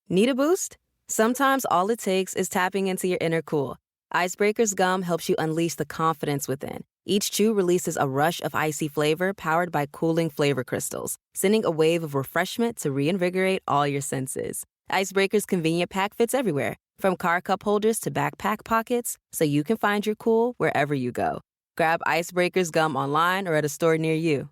Need a boost? Sometimes all it takes is tapping into your inner cool. Icebreaker's gum helps you unleash the confidence within. Each chew releases a rush of icy flavor powered by cooling flavor crystals, sending a wave of refreshment to reinvigorate all your senses. Icebreaker's convenient pack fits everywhere, from car cup holders to backpack pockets, so you can find your cool wherever you go. Grab Icebreaker's gum online or at a store near you.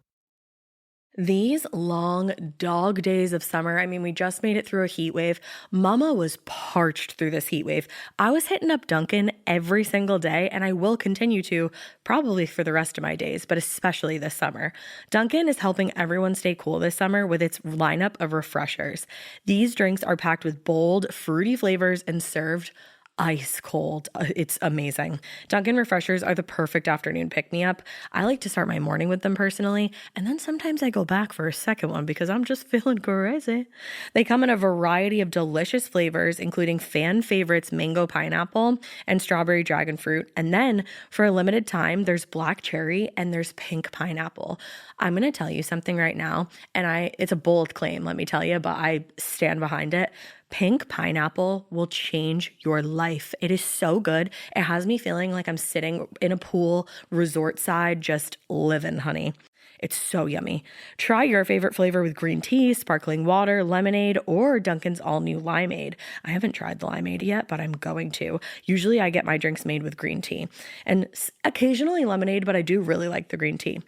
These long dog days of summer, I mean, we just made it through a heat wave. Mama was parched through this heat wave. I was hitting up Dunkin' every single day, and I will continue to probably for the rest of my days, but especially this summer. Dunkin' is helping everyone stay cool this summer with its lineup of refreshers. These drinks are packed with bold, fruity flavors and served ice cold. It's amazing. Dunkin' refreshers are the perfect afternoon pick-me-up. I like to start my morning with them personally, and then sometimes I go back for a second one because I'm just feeling crazy. They come in a variety of delicious flavors, including fan favorites mango pineapple and strawberry dragon fruit. And then for a limited time, there's black cherry and there's pink pineapple. I'm going to tell you something right now, and it's a bold claim, let me tell you, but I stand behind it. Pink pineapple will change your life. It is so good. It has me feeling like I'm sitting in a pool, resort side, just living, honey. It's so yummy. Try your favorite flavor with green tea, sparkling water, lemonade, or Dunkin's all-new limeade. I haven't tried the limeade yet, but I'm going to. Usually I get my drinks made with green tea and occasionally lemonade, but I do really like the green tea.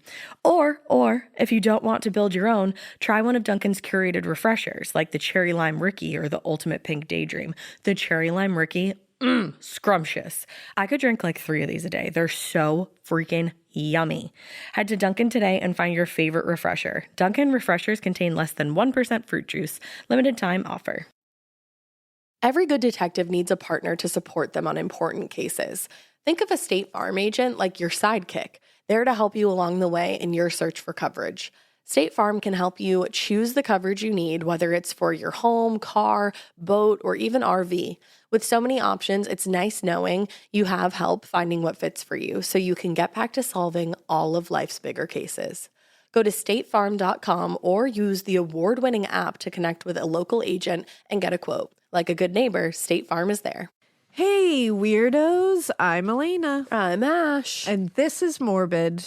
Or if you don't want to build your own, try one of Dunkin's curated refreshers like the Cherry Lime Ricky or the Ultimate Pink Daydream. The Cherry Lime Ricky, scrumptious. I could drink like 3 of these a day. They're so freaking yummy. Head to Dunkin' today and find your favorite refresher. Dunkin' refreshers contain less than 1% fruit juice. Limited time offer. Every good detective needs a partner to support them on important cases. Think of a State Farm agent like your sidekick, there to help you along the way in your search for coverage. State Farm can help you choose the coverage you need, whether it's for your home, car, boat, or even RV. With so many options, it's nice knowing you have help finding what fits for you so you can get back to solving all of life's bigger cases. Go to statefarm.com or use the award-winning app to connect with a local agent and get a quote. Like a good neighbor, State Farm is there. Hey, weirdos. I'm Elena. I'm Ash. And this is Morbid.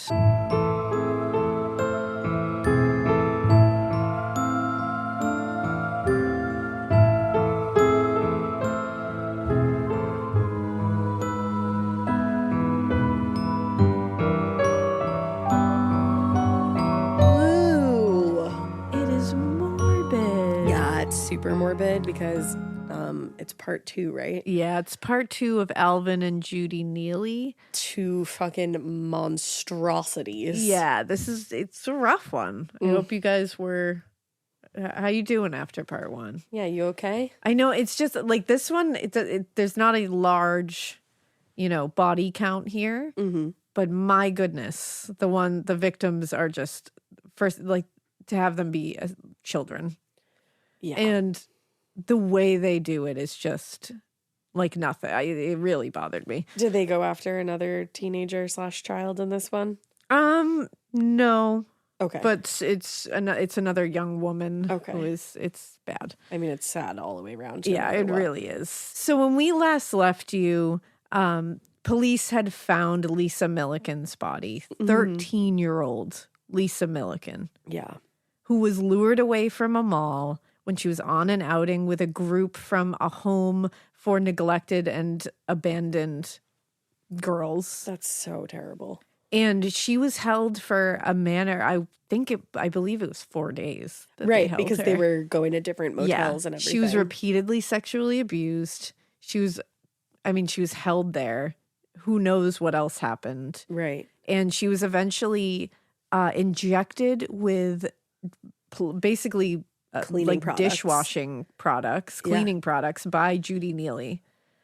Super morbid because it's part 2, right? Yeah, it's part 2 of Alvin and Judy Neelley. 2 fucking monstrosities. Yeah, it's a rough one. I hope you guys were. How you doing after part 1? Yeah, you okay? I know it's just like this one. There's not a large, body count here. Mm-hmm. But my goodness, the victims are just first like to have them be children. Yeah. And the way they do it is just like nothing. It really bothered me. Did they go after another teenager / child in this one? No. Okay. But it's another young woman. Okay. It's bad. I mean, it's sad all the way around. Yeah, it really is. So when we last left you, police had found Lisa Milliken's body, 13-year-old Lisa Milliken. Yeah. Who was lured away from a mall when she was on an outing with a group from a home for neglected and abandoned girls. That's so terrible. And she was held for I believe it was 4 days. Right, because they were going to different motels and everything. She was repeatedly sexually abused. She was held there. Who knows what else happened. Right. And she was eventually injected with basically cleaning products. Dishwashing products, cleaning products by Judy Neelley.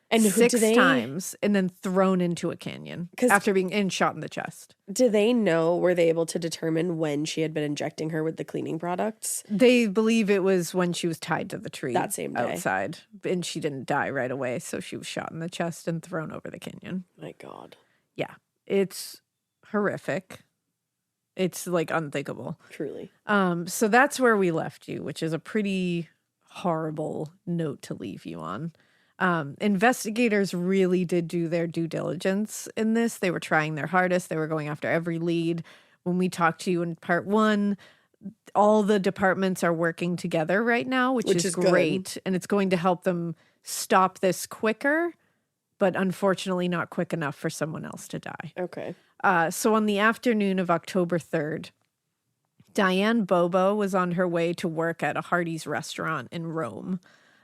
And 6 times and then thrown into a canyon after being shot in the chest. Do they know, were they able to determine when she had been injecting her with the cleaning products? They believe it was when she was tied to the tree that same day outside. And she didn't die right away. So she was shot in the chest and thrown over the canyon. My God. Yeah. It's horrific. It's like unthinkable. Truly. So that's where we left you, which is a pretty horrible note to leave you on. Investigators really did do their due diligence in this. They were trying their hardest. They were going after every lead. When we talked to you in part 1, all the departments are working together right now, which is great. Good. And it's going to help them stop this quicker, but unfortunately not quick enough for someone else to die. Okay. So on the afternoon of October 3rd, Diane Bobo was on her way to work at a Hardee's restaurant in Rome.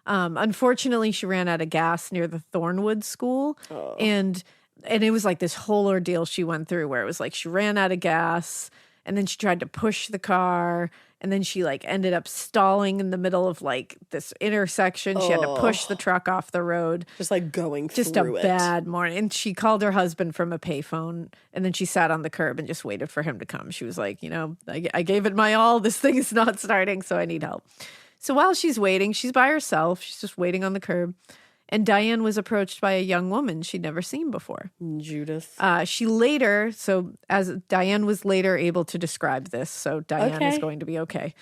Unfortunately, she ran out of gas near the Thornwood School. Oh. And it was like this whole ordeal she went through where it was like she ran out of gas and then she tried to push the car and then she like ended up stalling in the middle of like this intersection. She had to push the truck off the road. Just like going just through it. Just a bad morning. And she called her husband from a payphone and then she sat on the curb and just waited for him to come. She was like, you know, I gave it my all. This thing is not starting, so I need help. So while she's waiting, she's by herself. She's just waiting on the curb. And Diane was approached by a young woman she'd never seen before. Judith. She later, so as Diane was later able to describe this, so Diane is going to be okay.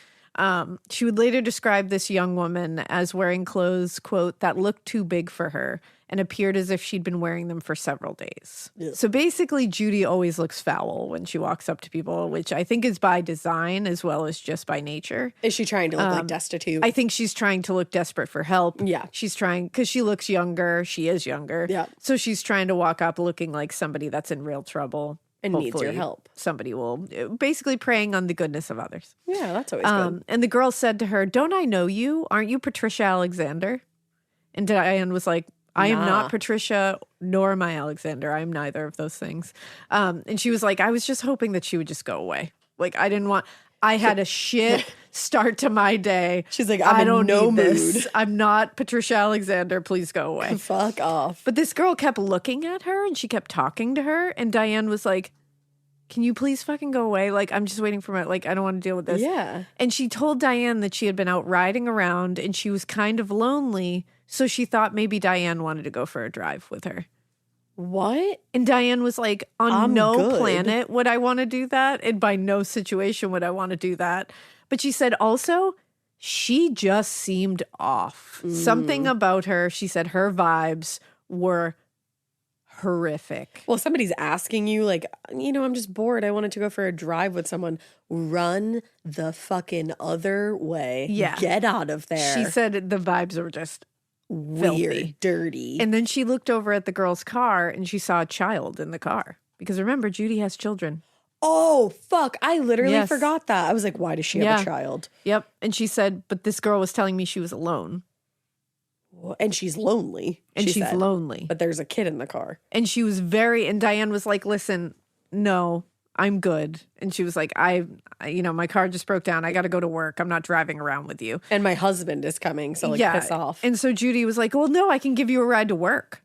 She would later describe this young woman as wearing clothes, quote, that looked too big for her and appeared as if she'd been wearing them for several days. Yeah. So basically, Judy always looks foul when she walks up to people, which I think is by design as well as just by nature. Is she trying to look like destitute? I think she's trying to look desperate for help. Yeah. She's trying, because she looks younger. She is younger. Yeah. So she's trying to walk up looking like somebody that's in real trouble. And hopefully needs your help. Somebody will, basically preying on the goodness of others. Yeah, that's always good. And the girl said to her, "Don't I know you? Aren't you Patricia Alexander?" And Diane was like, "I am not Patricia, nor am I Alexander. I am neither of those things." And she was like, "I was just hoping that she would just go away. Like, I had a shit start to my day." She's like, I don't need mood. This. I'm not Patricia Alexander. Please go away. Fuck off. But this girl kept looking at her and she kept talking to her. And Diane was like, "Can you please fucking go away? Like, I'm just waiting for I don't want to deal with this." Yeah. And she told Diane that she had been out riding around and she was kind of lonely. So she thought maybe Diane wanted to go for a drive with her. What? And Diane was like, on no planet would I want to do that. And by no situation would I want to do that. But she said also, she just seemed off. Something about her, she said her vibes were horrific. Well, somebody's asking you, like, you know, I'm just bored. I wanted to go for a drive with someone. Run the fucking other way. Yeah. Get out of there. She said the vibes were just weird, filthy. dirty. And then she looked over at the girl's car and she saw a child in the car. Because remember, Judy has children. Oh, fuck. I literally forgot that. I was like, why does she have a child? Yep. And she said, but this girl was telling me she was alone. And she's lonely. And she's lonely. But there's a kid in the car. And she was and Diane was like, "Listen, no, I'm good." And she was like, my car just broke down. I got to go to work. I'm not driving around with you. And my husband is coming, so piss off. And so Judy was like, "Well, no, I can give you a ride to work.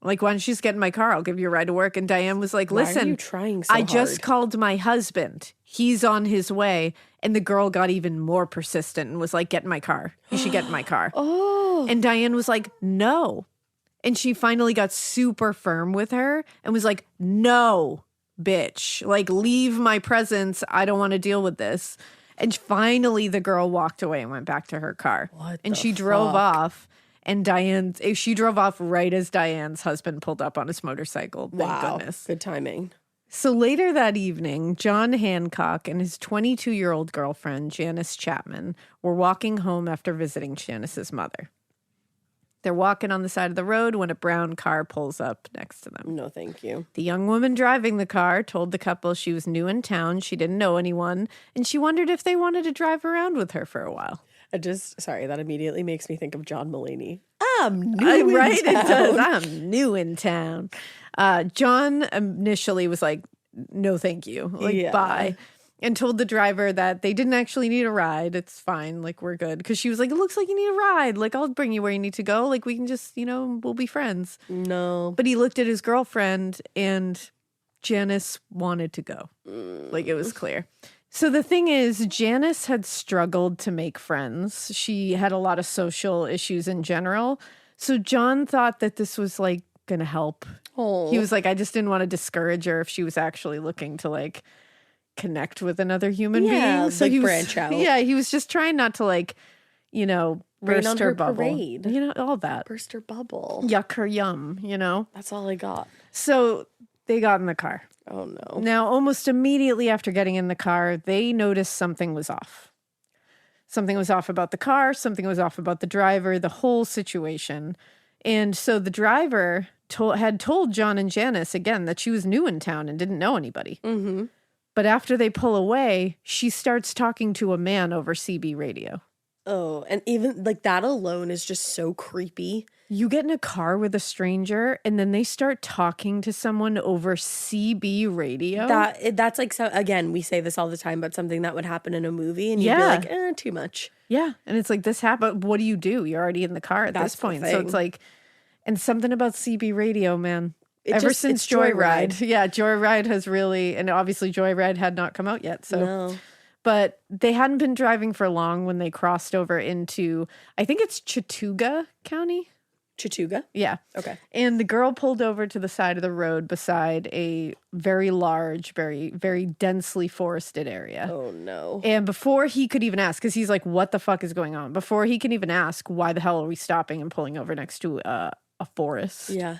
Like, why don't you just get in my car? I'll give you a ride to work." And Diane was like, "Listen, why are you trying so I just called my husband. He's on his way." And the girl got even more persistent and was like, "Get in my car. You should get in my car." And Diane was like, "No." And she finally got super firm with her and was like, "No, bitch. Like, leave my presence. I don't want to deal with this." And finally the girl walked away and went back to her car. And she drove off. And she drove off right as Diane's husband pulled up on his motorcycle. Thank goodness. Good timing. So later that evening, John Hancock and his 22-year-old girlfriend, Janice Chapman, were walking home after visiting Janice's mother. They're walking on the side of the road when a brown car pulls up next to them. No, thank you. The young woman driving the car told the couple she was new in town, she didn't know anyone, and she wondered if they wanted to drive around with her for a while. That immediately makes me think of John Mulaney. I'm new in right? town. It does. I'm new in town. John initially was like, "No, thank you. Like, bye." And told the driver that they didn't actually need a ride. It's fine. Like, we're good. Because she was like, "It looks like you need a ride. Like, I'll bring you where you need to go. Like, we can just, we'll be friends." No. But he looked at his girlfriend and Janice wanted to go. Like, it was clear. So the thing is, Janice had struggled to make friends. She had a lot of social issues in general. So John thought that this was like going to help. Oh. He was like, I just didn't want to discourage her if she was actually looking to like connect with another human being. So like he branch out. Yeah, he was just trying not to like, Rain burst on her her bubble. parade. You know, all that. Burst her bubble. Yuck her yum, you know? That's all I got. So they got in the car. Oh, no. Now, almost immediately after getting in the car, they noticed something was off. Something was off about the car. Something was off about the driver, the whole situation. And so the driver had told John and Janice, again, that she was new in town and didn't know anybody. Mm-hmm. But after they pull away, she starts talking to a man over CB radio. Oh, and even like that alone is just so creepy. You get in a car with a stranger and then they start talking to someone over CB radio. That's like, so again, we say this all the time, but something that would happen in a movie and you'd be like, too much. Yeah. And it's like, this happened. What do? You're already in the car at this point. So it's like, and something about CB radio, man. Ever since Joyride. Yeah, Joyride has really, and obviously Joyride had not come out yet. So, no. But they hadn't been driving for long when they crossed over into, I think it's Chattooga County. Chattooga? Yeah. Okay. And the girl pulled over to the side of the road beside a very large, very, very densely forested area. Oh, no. And before he could even ask, because he's like, what the fuck is going on? Before he can even ask, why the hell are we stopping and pulling over next to a forest? Yeah.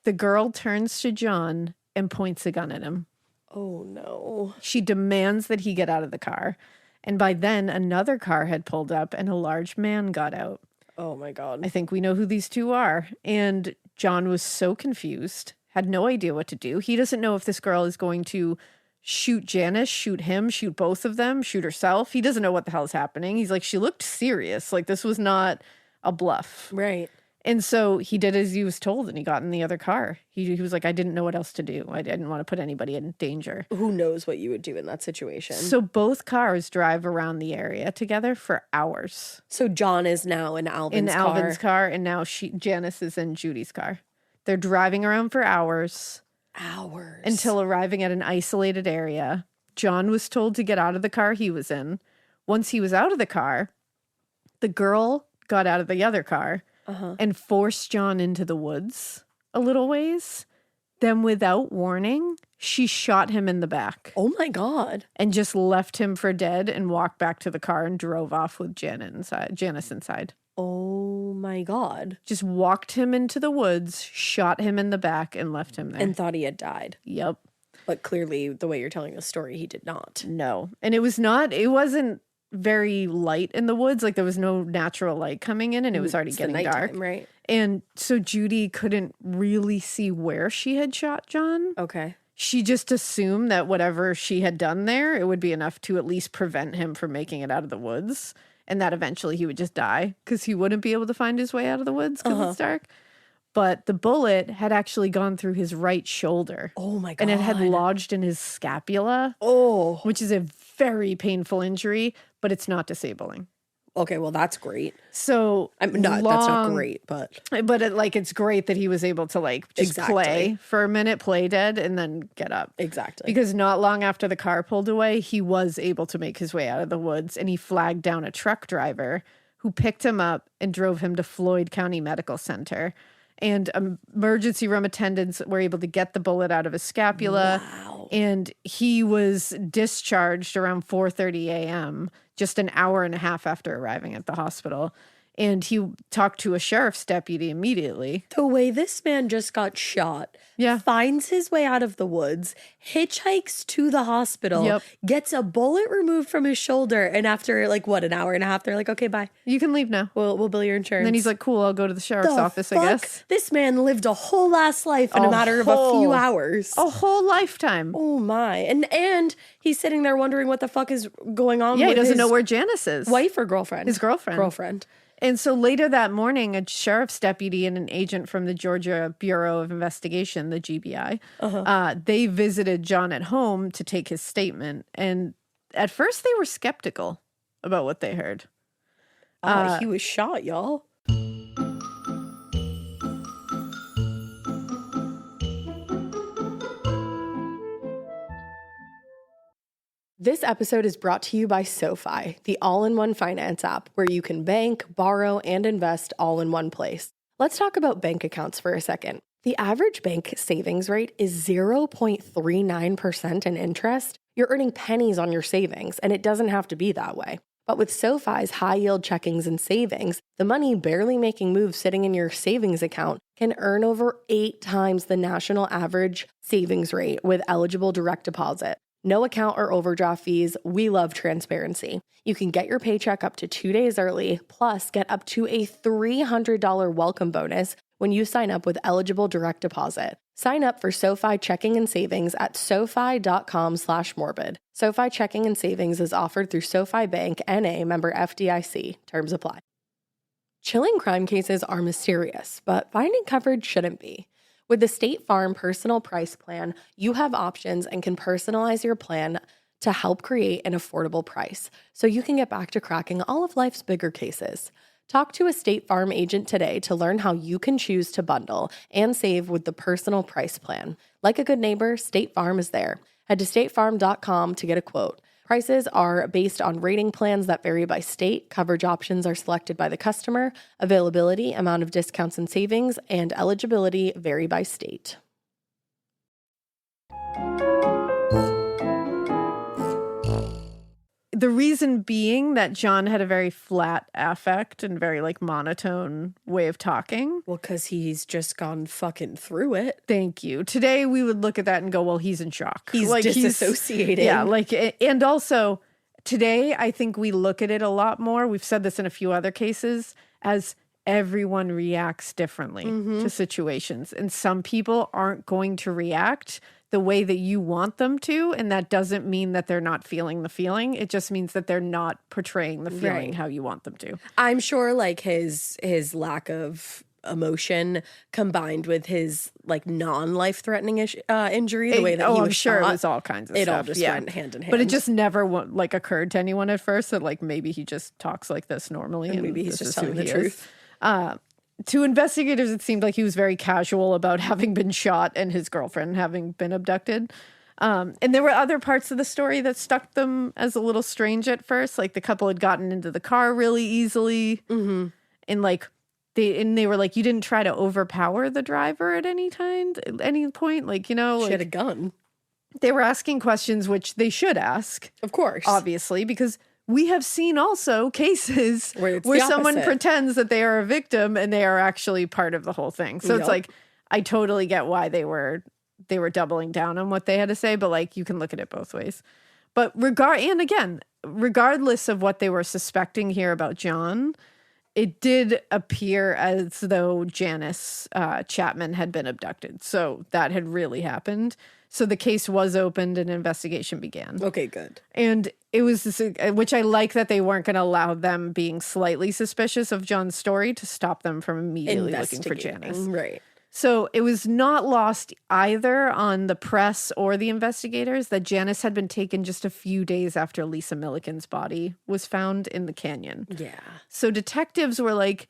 The girl turns to John and points a gun at him. Oh, no. She demands that he get out of the car. And by then, another car had pulled up and a large man got out. Oh, my God. I think we know who these two are. And John was so confused, had no idea what to do. He doesn't know if this girl is going to shoot Janice, shoot him, shoot both of them, shoot herself. He doesn't know what the hell is happening. He's like, she looked serious. Like, this was not a bluff. Right. And so he did as he was told and he got in the other car. He was like, I didn't know what else to do. I didn't want to put anybody in danger. Who knows what you would do in that situation? So both cars drive around the area together for hours. So John is now in Alvin's car. And now Janice is in Judy's car. They're driving around for hours. Hours. Until arriving at an isolated area. John was told to get out of the car he was in. Once he was out of the car, the girl got out of the other car. And forced John into the woods a little ways. Then without warning, she shot him in the back. Oh my God. And just left him for dead and walked back to the car and drove off with Janice inside. Oh my God. Just walked him into the woods, shot him in the back and left him there. And thought he had died. Yep. But clearly the way you're telling the story, he did not. No. And it wasn't very light in the woods. Like there was no natural light coming in and it was already getting dark. Right. And so Judy couldn't really see where she had shot John. Okay. She just assumed that whatever she had done there, it would be enough to at least prevent him from making it out of the woods. And that eventually he would just die because he wouldn't be able to find his way out of the woods because it's dark. But the bullet had actually gone through his right shoulder. Oh my God. And it had lodged in his scapula. Oh. Which is a very painful injury, but it's not disabling. Okay, well that's great. So that's not great, but it's great that he was able to just play for a minute, play dead, and then get up. Exactly. Because not long after the car pulled away, he was able to make his way out of the woods, and he flagged down a truck driver who picked him up and drove him to Floyd County Medical Center. And emergency room attendants were able to get the bullet out of his scapula. Wow. And he was discharged around 4:30 a.m., just an hour and a half after arriving at the hospital. And he talked to a sheriff's deputy immediately. The way this man just got shot, finds his way out of the woods, hitchhikes to the hospital, gets a bullet removed from his shoulder, and after an hour and a half, they're like, okay, bye. You can leave now. We'll bill your insurance. And then he's like, cool, I'll go to the sheriff's office, I guess. This man lived a whole ass life in a matter of a few hours. A whole lifetime. Oh my. And he's sitting there wondering what the fuck is going on with he doesn't know where Janice is. Wife or girlfriend? His girlfriend. Girlfriend. And so later that morning, a sheriff's deputy and an agent from the Georgia Bureau of Investigation, the GBI, they visited John at home to take his statement. And at first they were skeptical about what they heard. He was shot, y'all. This episode is brought to you by SoFi, the all-in-one finance app where you can bank, borrow, and invest all in one place. Let's talk about bank accounts for a second. The average bank savings rate is 0.39% in interest. You're earning pennies on your savings, and it doesn't have to be that way. But with SoFi's high-yield checkings and savings, the money barely making moves sitting in your savings account can earn over 8 times the national average savings rate with eligible direct deposit. No account or overdraft fees. We love transparency. You can get your paycheck up to 2 days early, plus get up to a $300 welcome bonus when you sign up with eligible direct deposit. Sign up for SoFi checking and savings at SoFi.com/morbid. SoFi checking and savings is offered through SoFi Bank, N.A., member FDIC. Terms apply. Chilling crime cases are mysterious, but finding coverage shouldn't be. With the State Farm Personal Price Plan, you have options and can personalize your plan to help create an affordable price so you can get back to cracking all of life's bigger cases. Talk to a State Farm agent today to learn how you can choose to bundle and save with the Personal Price Plan. Like a good neighbor, State Farm is there. Head to statefarm.com to get a quote. Prices are based on rating plans that vary by state. Coverage options are selected by the customer. Availability, amount of discounts and savings, and eligibility vary by state. The reason being that John had a very flat affect and very like monotone way of talking. Well, because he's just gone fucking through it. Thank you. Today we would look at that and go, well, he's in shock. He's like, disassociating. Yeah, like, and also today I think we look at it a lot more. We've said this in a few other cases as everyone reacts differently to situations. And some people aren't going to react the way that you want them to. And that doesn't mean that they're not feeling the feeling. It just means that they're not portraying the feeling how you want them to. I'm sure like his lack of emotion combined with his like non-life threatening injury, the way that he was I'm sure shot, it was all kinds of it stuff. all just went hand in hand. But it just never like occurred to anyone at first that like maybe he just talks like this normally. And maybe he's just telling the truth. To investigators, it seemed like he was very casual about having been shot and his girlfriend having been abducted. And there were other parts of the story that struck them as a little strange at first. Like the couple had gotten into the car really easily. And like they were like, you didn't try to overpower the driver at any point. Like, you know, she had a gun. They were asking questions which they should ask. Of course. Obviously, because we have seen also cases where someone opposite. pretends that they are a victim and they are actually part of the whole thing. So it's like, I totally get why they were doubling down on what they had to say, but like you can look at it both ways. But regardless of what they were suspecting here about John, it did appear as though Janice Chapman had been abducted. So that had really happened. So the case was opened and an investigation began. Okay, good. And it was this, which I like that they weren't going to allow them being slightly suspicious of John's story to stop them from immediately looking for Janice. Right. So it was not lost either on the press or the investigators that Janice had been taken just a few days after Lisa Milliken's body was found in the canyon. Yeah. So detectives were like,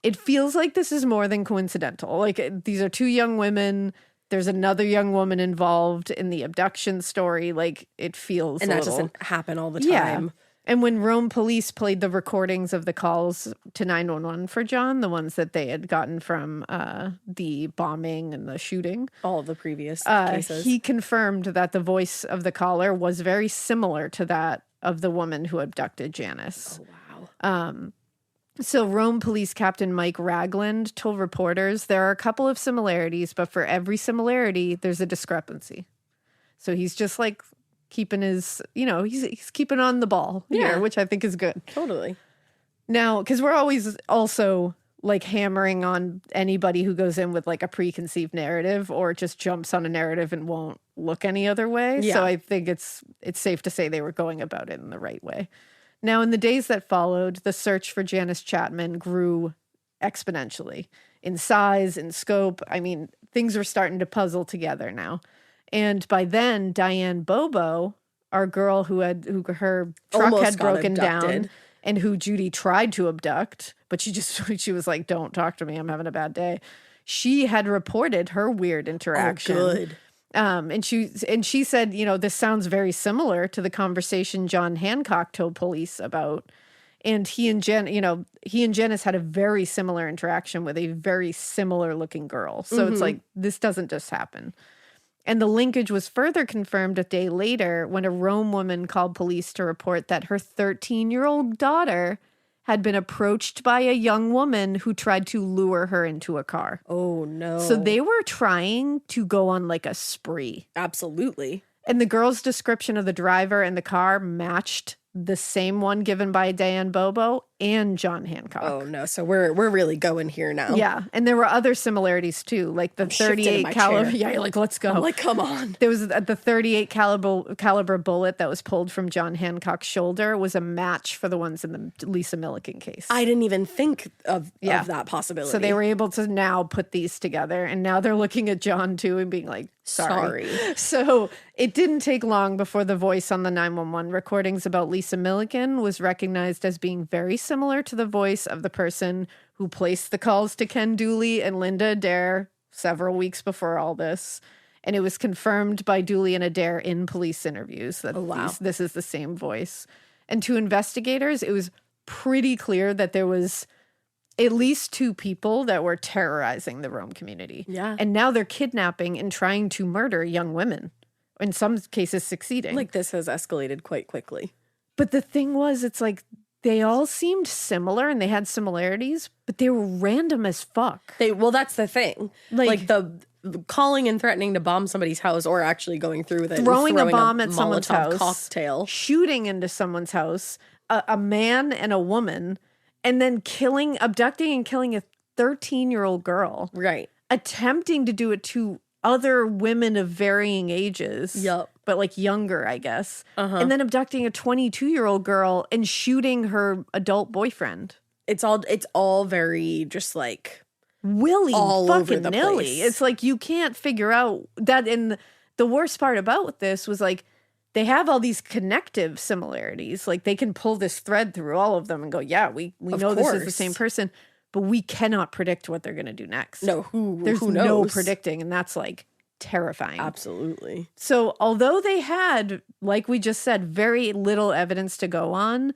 it feels like this is more than coincidental. Like these are two young women. There's another young woman involved in the abduction story. Like it feels and that doesn't happen all the time. Yeah. And when Rome police played the recordings of the calls to 911 for John, the ones that they had gotten from the bombing and the shooting, all of the previous cases, he confirmed that the voice of the caller was very similar to that of the woman who abducted Janice. Oh, wow. So Rome Police Captain Mike Ragland told reporters there are a couple of similarities, but for every similarity, there's a discrepancy. So he's just like keeping his, he's keeping on the ball here, which I think is good. Totally. Now, because we're always also like hammering on anybody who goes in with like a preconceived narrative or just jumps on a narrative and won't look any other way. Yeah. So I think it's safe to say they were going about it in the right way. Now, in the days that followed, the search for Janice Chapman grew exponentially in size and scope. I mean, things were starting to puzzle together now. And by then, Diane Bobo, our girl who her truck almost had broken got abducted. down and who Judy tried to abduct, but she was like, don't talk to me. I'm having a bad day. She had reported her weird interaction. Oh, good. And she said, this sounds very similar to the conversation John Hancock told police about. And he and Janice had a very similar interaction with a very similar looking girl. So it's like, this doesn't just happen. And the linkage was further confirmed a day later when a Rome woman called police to report that her 13-year-old daughter had been approached by a young woman who tried to lure her into a car. Oh, no. So they were trying to go on like a spree. Absolutely. And the girl's description of the driver and the car matched the same one given by Diane Bobo and John Hancock. Oh, no. So we're really going here now. Yeah. And there were other similarities too, like the 38 caliber. Yeah, you're like, let's go. I'm like, come on. There was the 38 caliber bullet that was pulled from John Hancock's shoulder was a match for the ones in the Lisa Milliken case. I didn't even think of that possibility. So they were able to now put these together, and now they're looking at John too and being like, sorry. So it didn't take long before the voice on the 911 recordings about Lisa Milliken was recognized as being very similar to the voice of the person who placed the calls to Ken Dooley and Linda Adair several weeks before all this. And it was confirmed by Dooley and Adair in police interviews that this is the same voice. And to investigators, it was pretty clear that there was at least 2 people that were terrorizing the Rome community. Yeah. And now they're kidnapping and trying to murder young women, in some cases succeeding. Like, this has escalated quite quickly. But the thing was, it's like they all seemed similar and they had similarities, but they were random as fuck. Well, that's the thing. Like the calling and threatening to bomb somebody's house, or actually going through with it, throwing a bomb at someone's Molotov house, cocktail, shooting into someone's house, a man and a woman, and then abducting and killing a 13-year-old girl. Right. Attempting to do it to other women of varying ages. Yup. But like younger, I guess. And then abducting a 22-year-old girl and shooting her adult boyfriend. It's all very just like willy all fucking over the nilly. place. It's like you can't figure out that. And the worst part about this was like they have all these connective similarities. Like they can pull this thread through all of them and go, yeah, we know this is the same person, but we cannot predict what they're going to do next. No, there's who no knows? Predicting, and that's like terrifying. Absolutely. So although they had, like we just said, very little evidence to go on,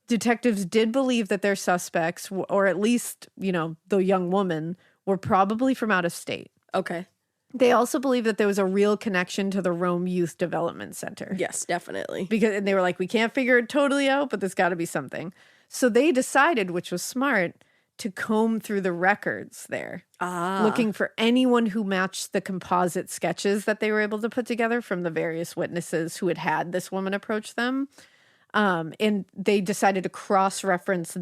detectives did believe that their suspects, or at least, the young woman, were probably from out of state. Okay. They also believed that there was a real connection to the Rome Youth Development Center. Yes, definitely. And they were like, we can't figure it totally out, but there's got to be something. So they decided, which was smart, to comb through the records there, looking for anyone who matched the composite sketches that they were able to put together from the various witnesses who had this woman approach them. And they decided to cross-reference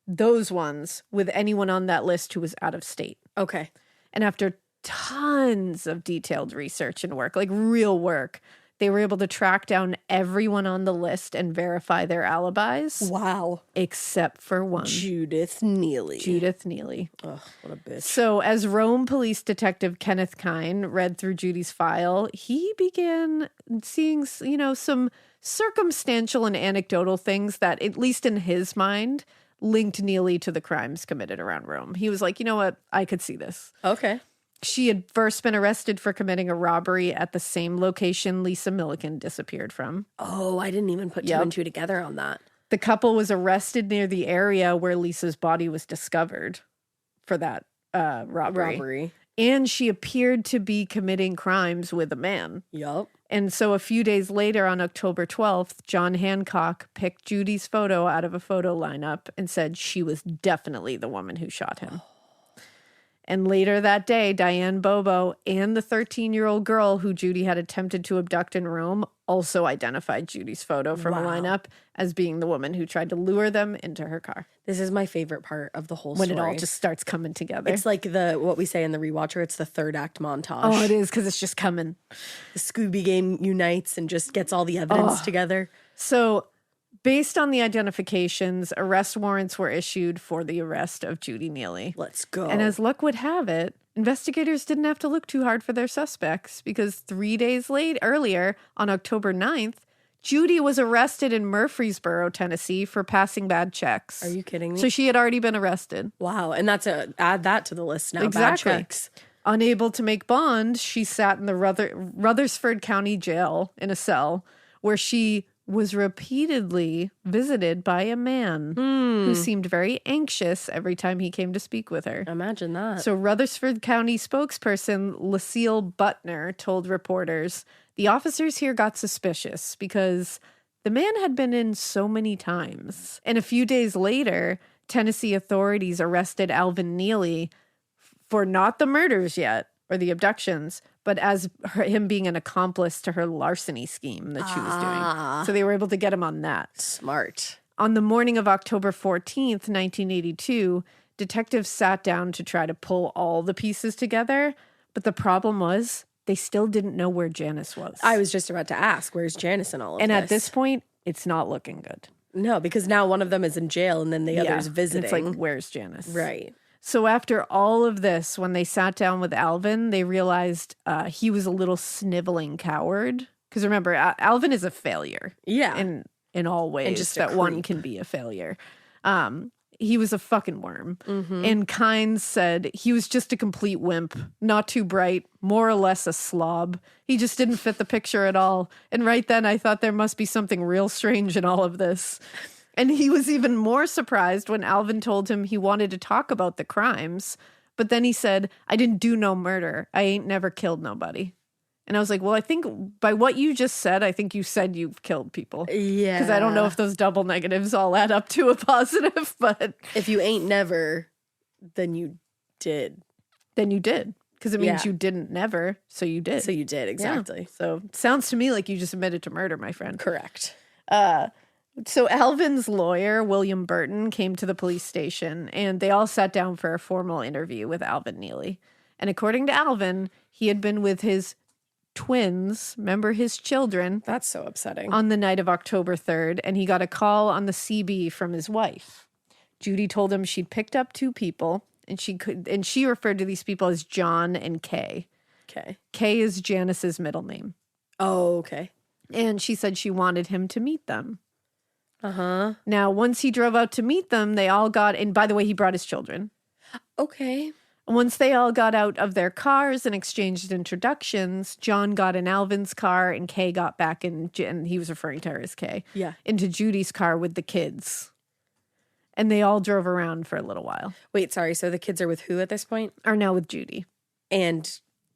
those ones with anyone on that list who was out of state. Okay. And after tons of detailed research and work, like real work, they were able to track down everyone on the list and verify their alibis. Wow. Except for one. Judith Neelley. Ugh, what a bitch. So as Rome Police Detective Kenneth Kine read through Judy's file, he began seeing, some circumstantial and anecdotal things that, at least in his mind, linked Neelley to the crimes committed around Rome. He was like, you know what? I could see this. Okay. She had first been arrested for committing a robbery at the same location Lisa Milliken disappeared from. Oh, I didn't even put two and two together on that. The couple was arrested near the area where Lisa's body was discovered for that robbery. And she appeared to be committing crimes with a man. Yup. And so a few days later, on October 12th, John Hancock picked Judy's photo out of a photo lineup and said she was definitely the woman who shot him. And later that day, Diane Bobo and the 13-year-old girl who Judy had attempted to abduct in Rome also identified Judy's photo from a lineup as being the woman who tried to lure them into her car. This is my favorite part of the whole story. When it all just starts coming together. It's like what we say in the rewatcher, it's the third act montage. Oh, it is, because it's just coming. The Scooby Gang unites and just gets all the evidence together. So based on the identifications, arrest warrants were issued for the arrest of Judy Neelley. Let's go. And as luck would have it, investigators didn't have to look too hard for their suspects, because 3 days earlier, on October 9th, Judy was arrested in Murfreesboro, Tennessee for passing bad checks. Are you kidding me? So she had already been arrested. Wow. And add that to the list now. Exactly. Bad checks. Unable to make bond, she sat in the Rutherford County Jail in a cell where she was repeatedly visited by a man who seemed very anxious every time he came to speak with her. Imagine that. So Rutherford County spokesperson Lucille Butner told reporters, the officers here got suspicious because the man had been in so many times. And a few days later, Tennessee authorities arrested Alvin Neelley for not the murders yet, or the abductions, but as him being an accomplice to her larceny scheme that she was doing. So they were able to get him on that. Smart. On the morning of October 14th, 1982, detectives sat down to try to pull all the pieces together, but the problem was they still didn't know where Janice was. I was just about to ask, where's Janice in all of this? And at this point, it's not looking good. No, because now one of them is in jail and then the other's visiting. It's like, where's Janice? Right. So after all of this, when they sat down with Alvin, they realized he was a little sniveling coward. Because remember, Alvin is a failure. Yeah. In all ways and just that one can be a failure. He was a fucking worm. And Kynes said he was just a complete wimp, not too bright, more or less a slob. He just didn't fit the picture at all. And right then I thought there must be something real strange in all of this. And he was even more surprised when Alvin told him he wanted to talk about the crimes. But then he said, I didn't do no murder. I ain't never killed nobody. And I was like, well, I think by what you just said, I think you said you've killed people. Yeah. Because I don't know if those double negatives all add up to a positive, but... If you ain't never, then you did. Then you did. Because it means you didn't never, so you did. So you did, exactly. Yeah. So it sounds to me like you just admitted to murder, my friend. Correct. So Alvin's lawyer, William Burton, came to the police station, and they all sat down for a formal interview with Alvin Neelley. And according to Alvin, he had been with his twins, remember his children. That's so upsetting. On the night of October 3rd, and he got a call on the CB from his wife. Judy told him she'd picked up two people, and she referred to these people as John and Kay. Okay. Kay is Janice's middle name. Oh, okay. And she said she wanted him to meet them. Uh-huh. Now, once he drove out to meet them, they all got, and by the way, he brought his children. Okay. Once they all got out of their cars and exchanged introductions, John got in Alvin's car and Kay got back in, and he was referring to her as Kay, into Judy's car with the kids. And they all drove around for a little while. Wait, sorry. So the kids are with who at this point? Are now with Judy. And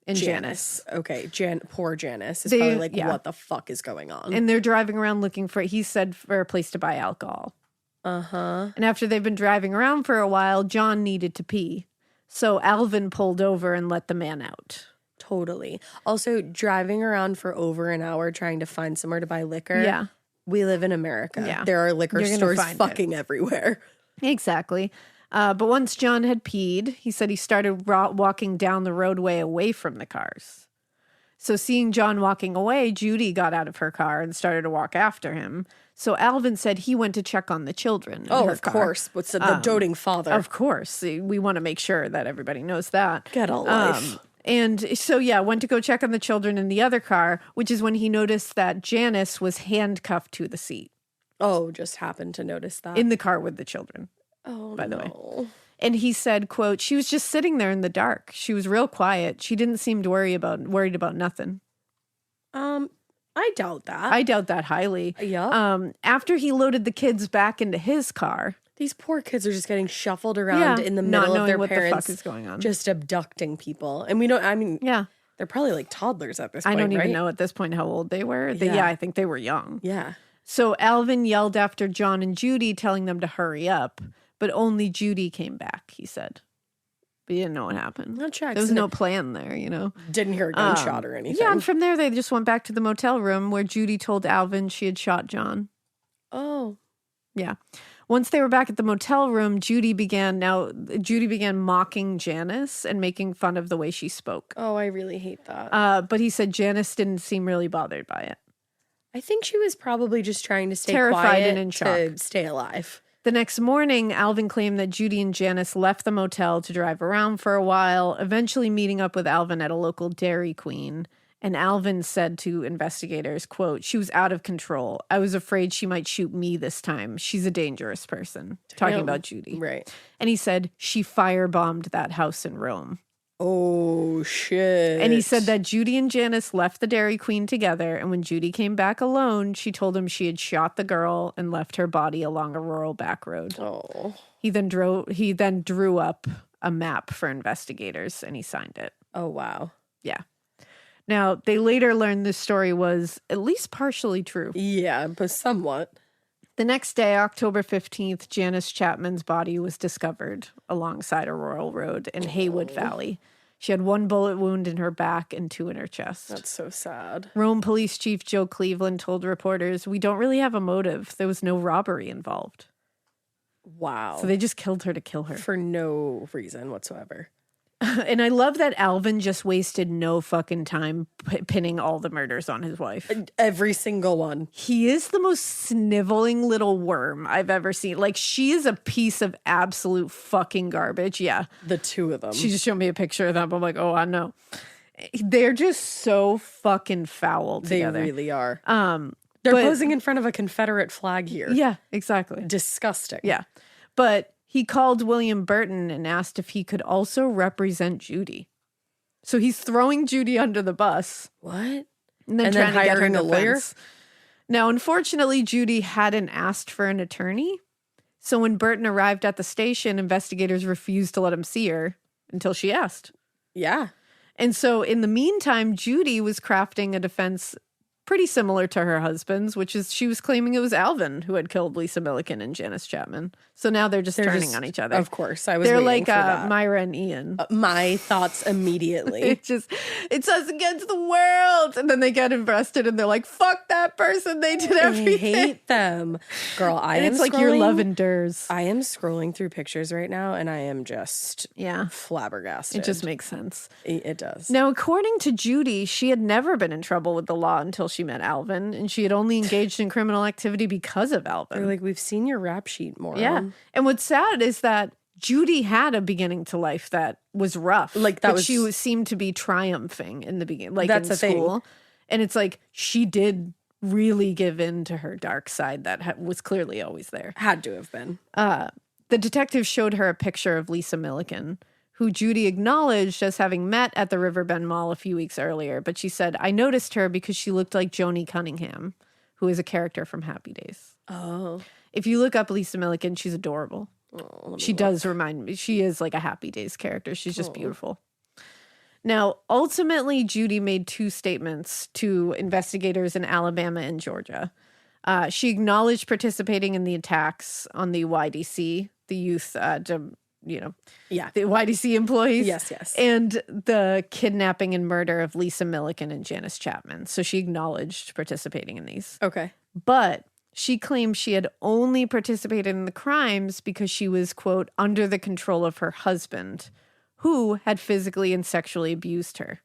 Janice. Okay. Poor Janice is probably like, what the fuck is going on? And they're driving around looking for, he said, for a place to buy alcohol. Uh-huh. And after they've been driving around for a while, John needed to pee. So Alvin pulled over and let the man out. Totally. Also, driving around for over an hour trying to find somewhere to buy liquor. Yeah. We live in America. Yeah. There are liquor stores fucking everywhere. Exactly. But once John had peed, he said he started walking down the roadway away from the cars. So seeing John walking away, Judy got out of her car and started to walk after him. So Alvin said he went to check on the children. Oh, of course. What's the doting father? Of course. We want to make sure that everybody knows that. Get a life. And so, went to go check on the children in the other car, which is when he noticed that Janice was handcuffed to the seat. Oh, just happened to notice that. In the car with the children. Oh, by the way. And he said, quote, she was just sitting there in the dark. She was real quiet. She didn't seem to worried about nothing. I doubt that. I doubt that highly. Yeah. After he loaded the kids back into his car. These poor kids are just getting shuffled around in the middle of their what parents. The fuck is going on. Just abducting people. And they're probably like toddlers at this point, I don't even right? know at this point how old they were. I think they were young. Yeah. So Alvin yelled after John and Judy, telling them to hurry up. But only Judy came back, he said. But he didn't know what happened. That tracks. There was no plan there, Didn't hear a gunshot or anything. Yeah, and from there they just went back to the motel room where Judy told Alvin she had shot John. Oh. Yeah. Once they were back at the motel room, Judy began mocking Janice and making fun of the way she spoke. Oh, I really hate that. But he said Janice didn't seem really bothered by it. I think she was probably just trying to stay terrified quiet and in shock to stay alive. The next morning, Alvin claimed that Judy and Janice left the motel to drive around for a while, eventually meeting up with Alvin at a local Dairy Queen. And Alvin said to investigators, quote, she was out of control. I was afraid she might shoot me this time. She's a dangerous person. Talking about Judy. Right. And he said she firebombed that house in Rome. Oh, shit. And he said that Judy and Janice left the Dairy Queen together, and when Judy came back alone, she told him she had shot the girl and left her body along a rural back road. Oh. He then drew up a map for investigators, and he signed it. Oh, wow. Yeah. Now, they later learned this story was at least partially true. Yeah, but somewhat. The next day, October 15th, Janice Chapman's body was discovered alongside a rural road in Haywood Valley. She had 1 bullet wound in her back and 2 in her chest. That's so sad. Rome Police Chief Joe Cleveland told reporters, "We don't really have a motive. There was no robbery involved." Wow. So they just killed her to kill her. For no reason whatsoever. And I love that Alvin just wasted no fucking time pinning all the murders on his wife. Every single one. He is the most sniveling little worm I've ever seen. Like, she is a piece of absolute fucking garbage. Yeah. The 2 of them. She just showed me a picture of them. I'm like, oh, I know. They're just so fucking foul together. They really are. They're posing in front of a Confederate flag here. Yeah, exactly. Disgusting. Yeah. But he called William Burton and asked if he could also represent Judy. So he's throwing Judy under the bus. What? And then then trying to get her hiring a lawyer? defense. Now, unfortunately, Judy hadn't asked for an attorney. So when Burton arrived at the station, investigators refused to let him see her until she asked. Yeah. And so in the meantime, Judy was crafting a defense pretty similar to her husband's, which is she was claiming it was Alvin who had killed Lisa Milliken and Janice Chapman. So now they're just turning on each other. Of course. I was They're waiting like for that. Myra and Ian. My thoughts immediately. It's us against the world. And then they get invested and they're like, fuck that person. They did I everything. hate them. Girl, And it's like your love endures. I am scrolling through pictures right now and I am just flabbergasted. It just makes sense. It does. Now, according to Judy, she had never been in trouble with the law until she met Alvin, and she had only engaged in criminal activity because of Alvin. They're like, we've seen your rap sheet more. Yeah. And what's sad is that Judy had a beginning to life that was rough. Like, that but was- she seemed to be triumphing in the beginning, like That's in the thing. school. And it's like she did really give in to her dark side that was clearly always there. Had to have been. The detective showed her a picture of Lisa Milliken, who Judy acknowledged as having met at the Riverbend Mall a few weeks earlier. But she said, I noticed her because she looked like Joni Cunningham, who is a character from Happy Days. Oh. If you look up Lisa Milliken, she's adorable. She does remind me. She is like a Happy Days character. She's just beautiful. Now, ultimately, Judy made 2 statements to investigators in Alabama and Georgia. She acknowledged participating in the attacks on the YDC, the youth, the YDC employees. Yes. And the kidnapping and murder of Lisa Milliken and Janice Chapman. So she acknowledged participating in these. Okay. But she claimed she had only participated in the crimes because she was, quote, under the control of her husband, who had physically and sexually abused her.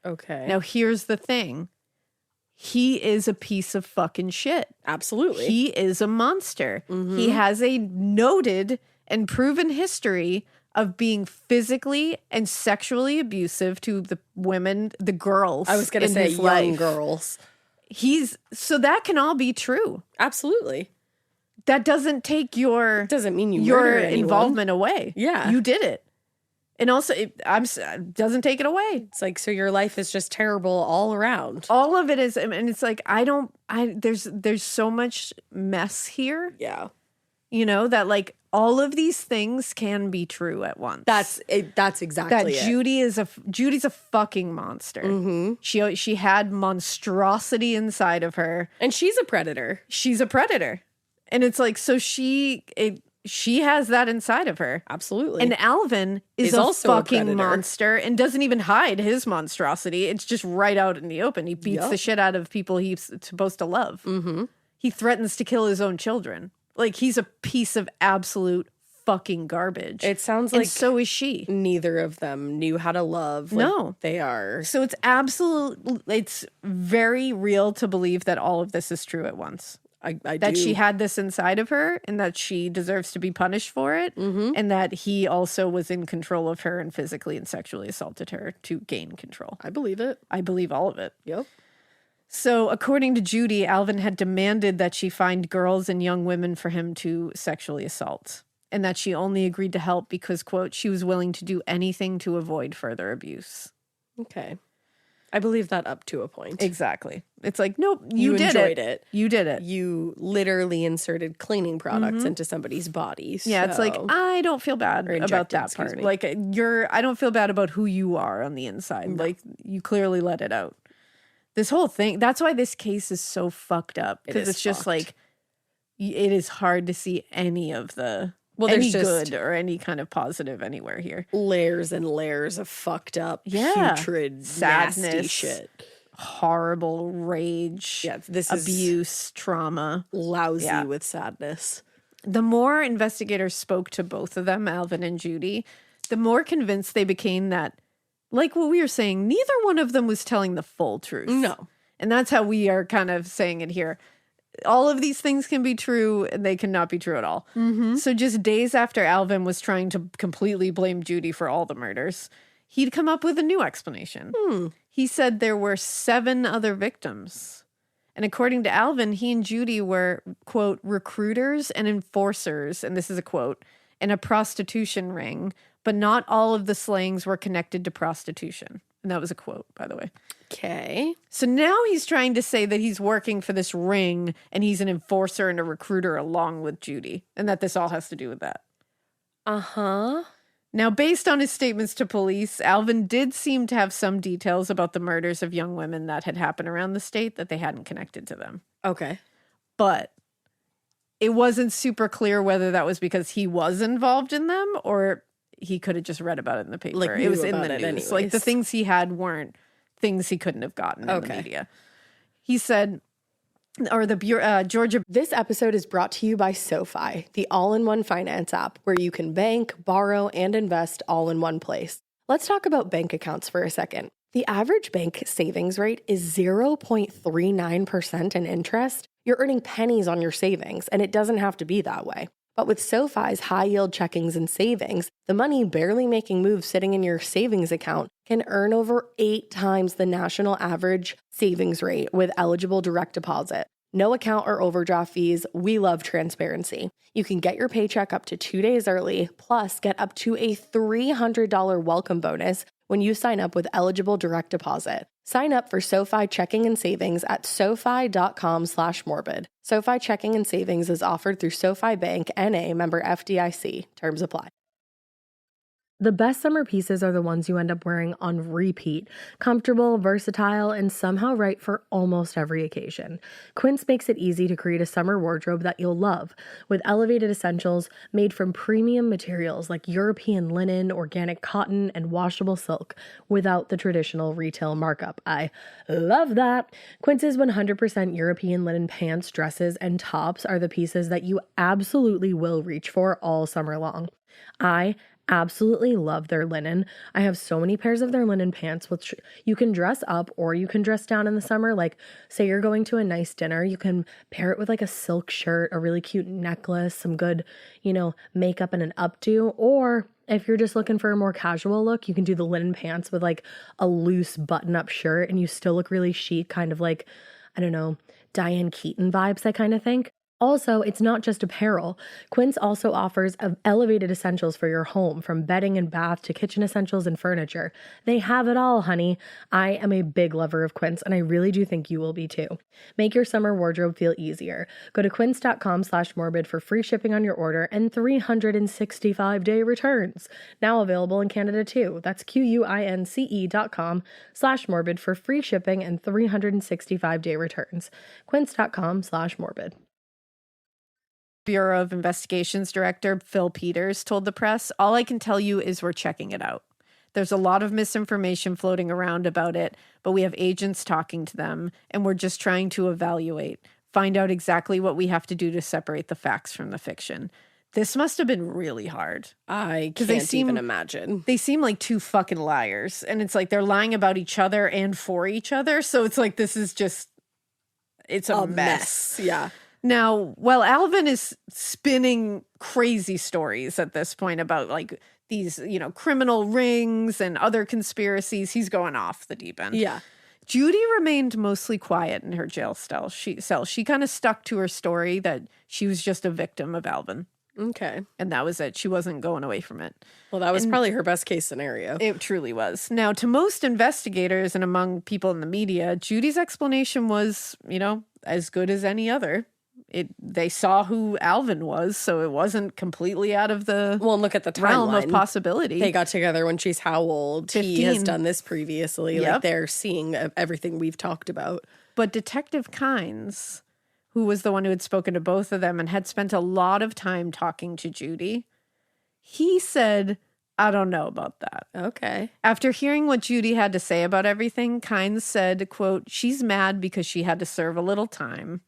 Okay. Now, here's the thing. He is a piece of fucking shit. Absolutely. He is a monster. He has a noted and proven history of being physically and sexually abusive to the women, the girls. I was going to in say his young life. girls. So that can all be true. Absolutely. That doesn't take your Doesn't mean you your murder anyone. involvement away. Yeah. You did it. And also, it doesn't take it away. It's like, so your life is just terrible all around. All of it is, and it's like, there's so much mess here, Yeah. you know, that like all of these things can be true at once. That's exactly that it. Judy's a fucking monster. She had monstrosity inside of her. And she's a predator. She's a predator. And it's like, so she has that inside of her. Absolutely. And Alvin is also a fucking predator. monster and doesn't even hide his monstrosity. It's just right out in the open. He beats the shit out of people he's supposed to love. Mm-hmm. He threatens to kill his own children. Like, he's a piece of absolute fucking garbage. It sounds and like so is she. neither of them knew how to love. No. They are. So it's very real to believe that all of this is true at once. I that do. she had this inside of her and that she deserves to be punished for it, and that he also was in control of her and physically and sexually assaulted her to gain control. I believe it. I believe all of it. Yep. So, according to Judy, Alvin had demanded that she find girls and young women for him to sexually assault, and that she only agreed to help because, quote, she was willing to do anything to avoid further abuse. Okay. I believe that up to a point. Exactly. It's like, nope, you did enjoyed it. You did it. You literally inserted cleaning products into somebody's body. Yeah, it's like, I don't feel bad Or about injected, that excuse part. me. Like, I don't feel bad about who you are on the inside. Like, you clearly let it out. This whole thing, that's why this case is so fucked up. Because it's just like, it is hard to see any of the, any good or any kind of positive anywhere here. Layers and layers of fucked up, Yeah. putrid, Sadness. nasty shit. Horrible rage. Yeah, this is abuse, trauma. lousy with sadness. The more investigators spoke to both of them, Alvin and Judy, the more convinced they became that, like what we were saying, neither one of them was telling the full truth. No. And that's how we are kind of saying it here. All of these things can be true and they cannot be true at all. So just days after Alvin was trying to completely blame Judy for all the murders, he'd come up with a new explanation. He said there were 7 other victims. And according to Alvin, he and Judy were, quote, recruiters and enforcers, and this is a quote, in a prostitution ring, but not all of the slayings were connected to prostitution. And that was a quote, by the way. Okay. So now he's trying to say that he's working for this ring and he's an enforcer and a recruiter along with Judy, and that this all has to do with that. Uh-huh. Now, based on his statements to police, Alvin did seem to have some details about the murders of young women that had happened around the state that they hadn't connected to them. Okay. But it wasn't super clear whether that was because he was involved in them or he could have just read about it in the paper. Like, it was knew in about the it news. Like the anyways. things he had weren't things he couldn't have gotten in the media. He said, or the Georgia. This episode is brought to you by SoFi, the all-in-one finance app where you can bank, borrow, and invest all in one place. Let's talk about bank accounts for a second. The average bank savings rate is 0.39% in interest. You're earning pennies on your savings, and it doesn't have to be that way. But with SoFi's high-yield checkings and savings, the money barely making moves sitting in your savings account can earn over 8 times the national average savings rate with eligible direct deposit. No account or overdraft fees. We love transparency. You can get your paycheck up to 2 days early, plus get up to a $300 welcome bonus when you sign up with eligible direct deposit. Sign up for SoFi checking and savings at SoFi.com/morbid. SoFi checking and savings is offered through SoFi Bank, N.A., member FDIC. Terms apply. The best summer pieces are the ones you end up wearing on repeat. Comfortable, versatile, and somehow right for almost every occasion. Quince makes it easy to create a summer wardrobe that you'll love, with elevated essentials made from premium materials like European linen, organic cotton, and washable silk, without the traditional retail markup. I love that! Quince's 100% European linen pants, dresses, and tops are the pieces that you absolutely will reach for all summer long. I absolutely love their linen. I have so many pairs of their linen pants, which you can dress up or you can dress down in the summer. Like, say you're going to a nice dinner, you can pair it with like a silk shirt, a really cute necklace, some good, makeup and an updo. Or if you're just looking for a more casual look, you can do the linen pants with like a loose button-up shirt and you still look really chic, kind of like, I don't know, Diane Keaton vibes, I kind of think. Also, it's not just apparel. Quince also offers elevated essentials for your home, from bedding and bath to kitchen essentials and furniture. They have it all, honey. I am a big lover of Quince, and I really do think you will be too. Make your summer wardrobe feel easier. Go to quince.com/morbid for free shipping on your order and 365-day returns. Now available in Canada too. That's QUINCE.com/morbid for free shipping and 365-day returns. Quince.com/morbid. Bureau of Investigations Director Phil Peters told the press, "All I can tell you is we're checking it out. There's a lot of misinformation floating around about it, but we have agents talking to them, and we're just trying to evaluate, find out exactly what we have to do to separate the facts from the fiction." This must have been really hard. I can't even imagine. They seem like 2 fucking liars, and it's like they're lying about each other and for each other, so it's like this is just, it's a mess. Yeah. Now, while Alvin is spinning crazy stories at this point about like these, criminal rings and other conspiracies, he's going off the deep end. Yeah. Judy remained mostly quiet in her jail cell. She kind of stuck to her story that she was just a victim of Alvin. Okay. And that was it. She wasn't going away from it. Well, that was probably her best case scenario. It truly was. Now, to most investigators and among people in the media, Judy's explanation was, as good as any other. They saw who Alvin was, so it wasn't completely out of the look at the timeline. realm of possibility. They got together when she's how old? 15. He has done this previously. Yep. Like they're seeing everything we've talked about. But Detective Kynes, who was the one who had spoken to both of them and had spent a lot of time talking to Judy, he said, I don't know about that. Okay. After hearing what Judy had to say about everything, Kynes said, quote, she's mad because she had to serve a little time.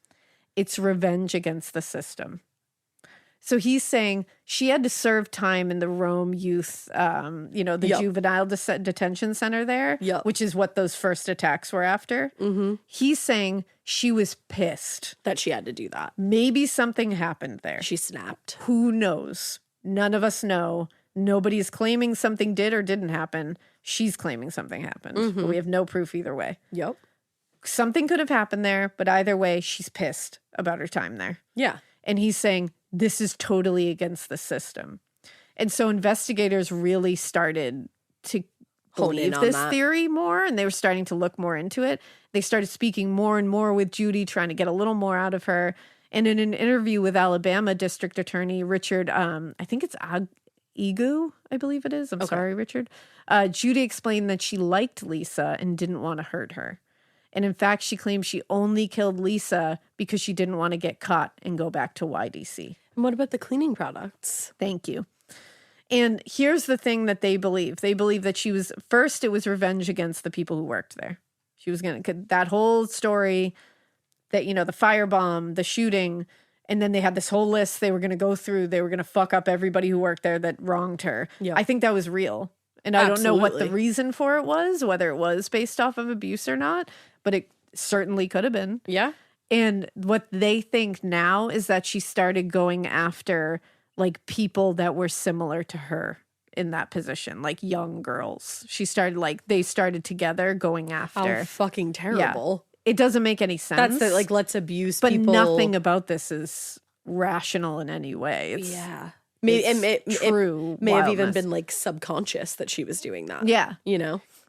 It's revenge against the system. So he's saying she had to serve time in the Rome Youth, juvenile detention center there, which is what those first attacks were after. Mm-hmm. He's saying she was pissed. That she had to do that. Maybe something happened there. She snapped. Who knows? None of us know. Nobody's claiming something did or didn't happen. She's claiming something happened. Mm-hmm. But we have no proof either way. Yep. Something could have happened there, but either way, she's pissed about her time there. Yeah. And he's saying, this is totally against the system. And so investigators really started to believe this theory more, and they were starting to look more into it. They started speaking more and more with Judy, trying to get a little more out of her. And in an interview with Alabama District Attorney Richard, I think it's Egu, I believe it is. I'm sorry, Richard. Judy explained that she liked Lisa and didn't want to hurt her. And in fact, she claimed she only killed Lisa because she didn't want to get caught and go back to YDC. And what about the cleaning products? Thank you. And here's the thing that they believe. They believe that it was revenge against the people who worked there. She was going to, that whole story that, the firebomb, the shooting, and then they had this whole list they were going to go through. They were going to fuck up everybody who worked there that wronged her. Yep. I think that was real. And I don't know what the reason for it was, whether it was based off of abuse or not, but it certainly could have been. Yeah. And what they think now is that she started going after like people that were similar to her in that position, like young girls. They started together going after. How fucking terrible. Yeah. It doesn't make any sense. That's let's abuse but people. But nothing about this is rational in any way. Yeah. It may have even been like subconscious that she was doing that. Yeah.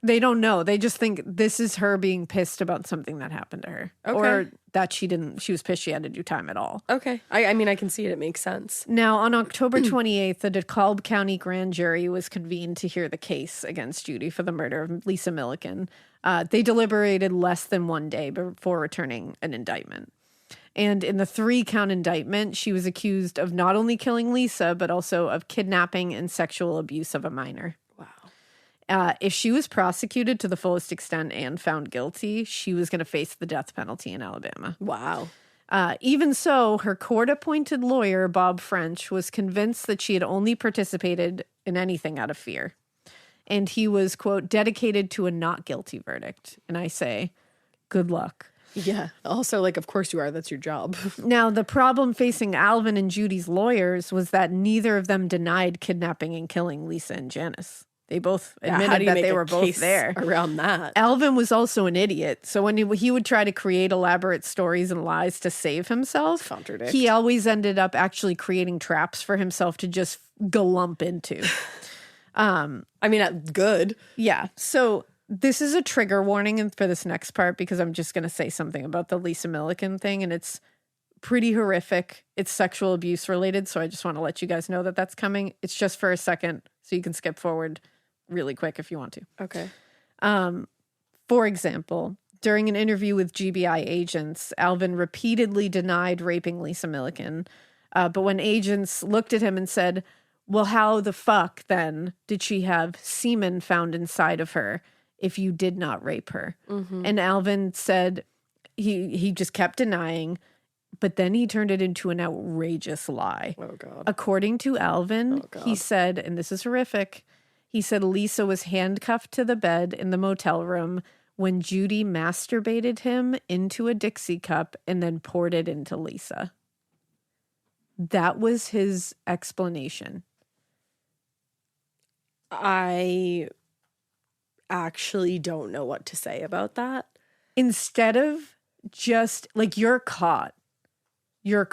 They don't know. They just think this is her being pissed about something that happened to her. Okay. Or that she was pissed she had to do time at all. Okay. I can see it. It makes sense. Now, on October 28th, the DeKalb County grand jury was convened to hear the case against Judy for the murder of Lisa Milliken. They deliberated less than 1 day before returning an indictment. And in the 3-count indictment, she was accused of not only killing Lisa, but also of kidnapping and sexual abuse of a minor. Wow. If she was prosecuted to the fullest extent and found guilty, she was going to face the death penalty in Alabama. Wow. Even so, her court-appointed lawyer, Bob French, was convinced that she had only participated in anything out of fear. And he was, quote, dedicated to a not guilty verdict. And I say, good luck. Yeah. Also, of course you are. That's your job. Now, the problem facing Alvin and Judy's lawyers was that neither of them denied kidnapping and killing Lisa and Janice. They both admitted that they were both there. Around that. Alvin was also an idiot. So when he would try to create elaborate stories and lies to save himself, he always ended up actually creating traps for himself to just galump into. Good. Yeah. So this is a trigger warning for this next part because I'm just going to say something about the Lisa Milliken thing, and it's pretty horrific. It's sexual abuse related, so I just want to let you guys know that that's coming. It's just for a second, so you can skip forward really quick if you want to. Okay. For example, during an interview with GBI agents, Alvin repeatedly denied raping Lisa Milliken, but when agents looked at him and said, well, how the fuck, then, did she have semen found inside of her if you did not rape her? Mm-hmm. And Alvin said he just kept denying, but then he turned it into an outrageous lie. Oh, God. According to Alvin, he said, and this is horrific, he said Lisa was handcuffed to the bed in the motel room when Judy masturbated him into a Dixie cup and then poured it into Lisa. That was his explanation. I actually don't know what to say about that. Instead of just like, you're caught. You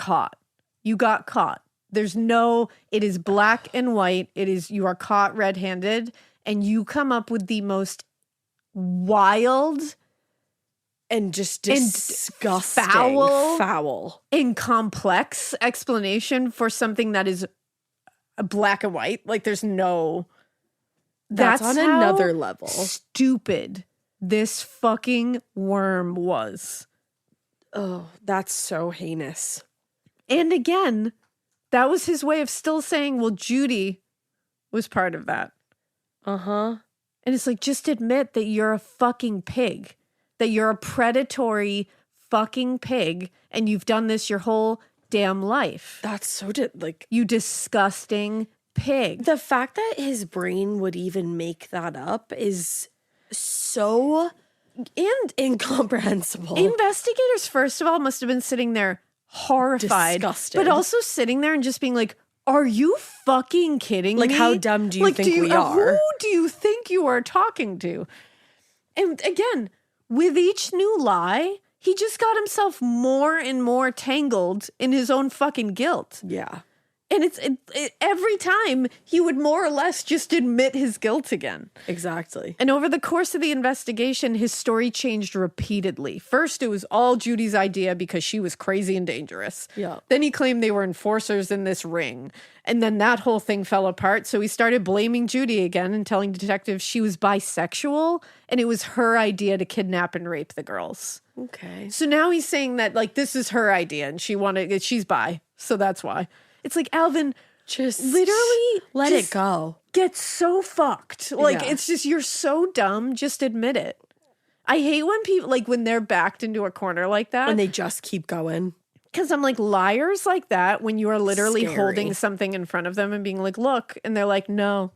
got caught. There's no, it is black and white. It is, you are caught red-handed, and you come up with the most wild and just disgusting, foul and complex explanation for something that is black and white. Like, there's no, that's on another level. Stupid this fucking worm was. Oh, that's so heinous. And again, that was his way of still saying, well, Judy was part of that. Uh-huh. And it's like, just admit that you're a fucking pig, that you're a predatory fucking pig, and you've done this your whole damn life. That's so, you disgusting pig. The fact that his brain would even make that up is so incomprehensible. Investigators, first of all, must have been sitting there horrified, disgusted, but also sitting there and just being like, are you fucking kidding me? Like, how dumb do you think we are? Who do you think you are talking to? And again, with each new lie, he just got himself more and more tangled in his own fucking guilt. Yeah. And it's every time he would more or less just admit his guilt again. Exactly. And over the course of the investigation, his story changed repeatedly. First, it was all Judy's idea because she was crazy and dangerous. Yeah. Then he claimed they were enforcers in this ring. And then that whole thing fell apart. So he started blaming Judy again and telling detectives she was bisexual and it was her idea to kidnap and rape the girls. Okay. So now he's saying that, like, this is her idea and she's bi. So that's why. It's like, Alvin, just literally let it go. Get so fucked. Like, Yeah. it's just, you're so dumb. Just admit it. I hate when people, like, when they're backed into a corner like that. When they just keep going. Because I'm like, liars like that, when you are literally Scary. holding something in front of them and being like, look, and they're like, no.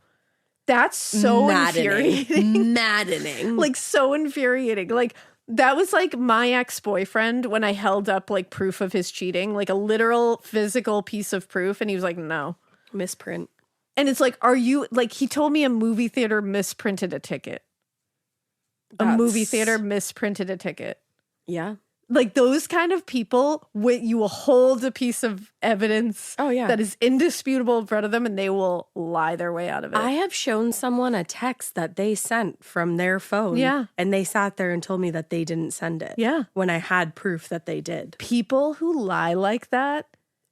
That's so infuriating. Maddening. Like, so infuriating. Like, that was like my ex-boyfriend when I held up like proof of his cheating, like a literal physical piece of proof. And he was like, no. Misprint. And it's like, are you, like, he told me a movie theater misprinted a ticket. A movie theater misprinted a ticket. Yeah. Like, those kind of people, you will hold a piece of evidence that is indisputable in front of them and they will lie their way out of it. I have shown someone a text that they sent from their phone. Yeah. And they sat there and told me that they didn't send it. Yeah. When I had proof that they did. People who lie like that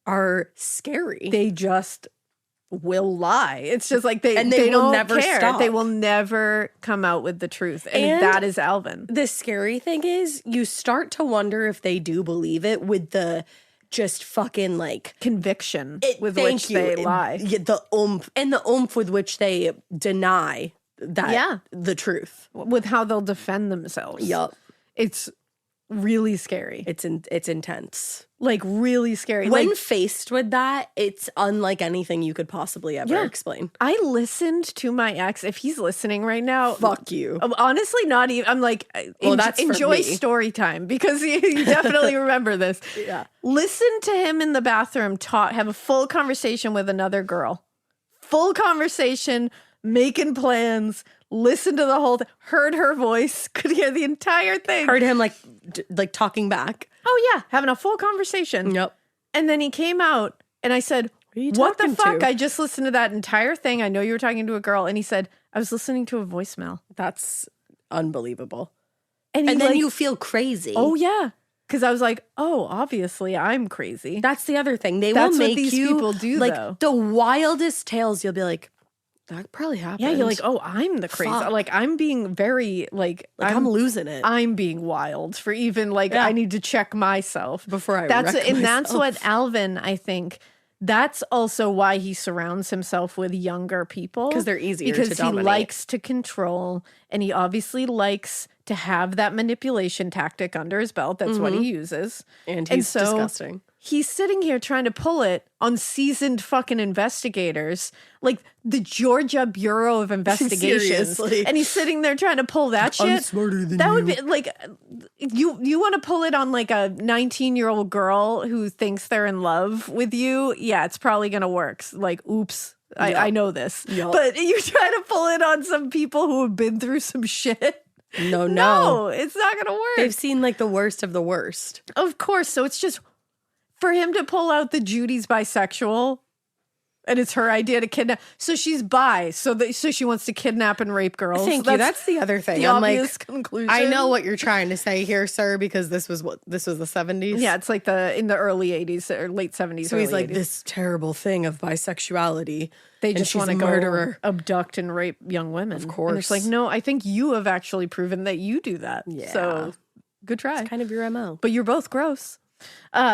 are scary. They just will lie. It's just like they will don't never care. stop. They will never come out with the truth. And that is Alvin. The scary thing is you start to wonder if they do believe it with the just fucking like conviction with which they lie. The oomph with which they deny that the truth. With how they'll defend themselves. Yup. It's really scary. It's intense. Like, really scary. When like, faced with that, it's unlike anything you could possibly ever explain. I listened to my ex. If he's listening right now, fuck you. Honestly, not even. I'm like, that's enjoy story time because you definitely remember this. Yeah. Listen to him in the bathroom have a full conversation with another girl. Full conversation, making plans. Listen to the whole thing. Heard her voice. Could hear the entire thing. Heard him like talking back. Oh yeah, having a full conversation. Yep. And then he came out and I said, what the fuck? I just listened to that entire thing. I know you were talking to a girl. And he said, I was listening to a voicemail. That's unbelievable. And then like, you feel crazy. Oh yeah. Because I was like, oh, obviously I'm crazy. That's the other thing. That's will make what these people do, like though. The wildest tales. You'll be like, that probably happened. Yeah, you're like, oh, I'm the crazy. Fuck. Like, I'm being very, I'm losing it. I'm being wild for even, I need to check myself. Before I wreck myself. That's what Alvin, I think, that's also why he surrounds himself with younger people. Because they're easier to dominate. Because he likes to control, and he obviously likes to have that manipulation tactic under his belt. That's what he uses. And he's disgusting. He's sitting here trying to pull it on seasoned fucking investigators, like the Georgia Bureau of Investigations. Seriously. And he's sitting there trying to pull that shit. I'm smarter than that you. would be like, you want to pull it on like a 19-year-old girl who thinks they're in love with you. Yeah, it's probably going to work. Like, oops, I know this. Yep. But you're trying to pull it on some people who have been through some shit. No, It's not going to work. They've seen like the worst of the worst. Of course. So it's just for him to pull out the Judy's bisexual and it's her idea to kidnap. So she's bi. So she wants to kidnap and rape girls. Thank you. That's the other thing. The I'm obvious like, conclusion. I know what you're trying to say here, sir, because this was the 70s. Yeah, it's like in the early 80s or late 70s. So he's like 80s. this terrible thing of bisexuality. They and just she's want to a murderer. go abduct and rape young women. Of course. And it's like, no, I think you have actually proven that you do that. Yeah. So good try. It's kind of your MO. But you're both gross.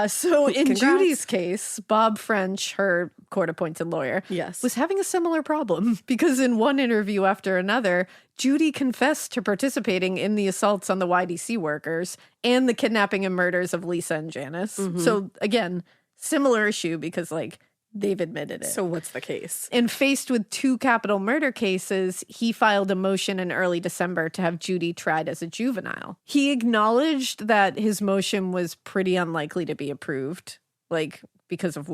So in Congrats. Judy's case, Bob French, her court-appointed lawyer, Yes. was having a similar problem because in one interview after another, Judy confessed to participating in the assaults on the YDC workers and the kidnapping and murders of Lisa and Janice. So again, similar issue because like they've admitted it. So what's the case? And faced with 2 capital murder cases, he filed a motion in early December to have Judy tried as a juvenile. He acknowledged that his motion was pretty unlikely to be approved, like because of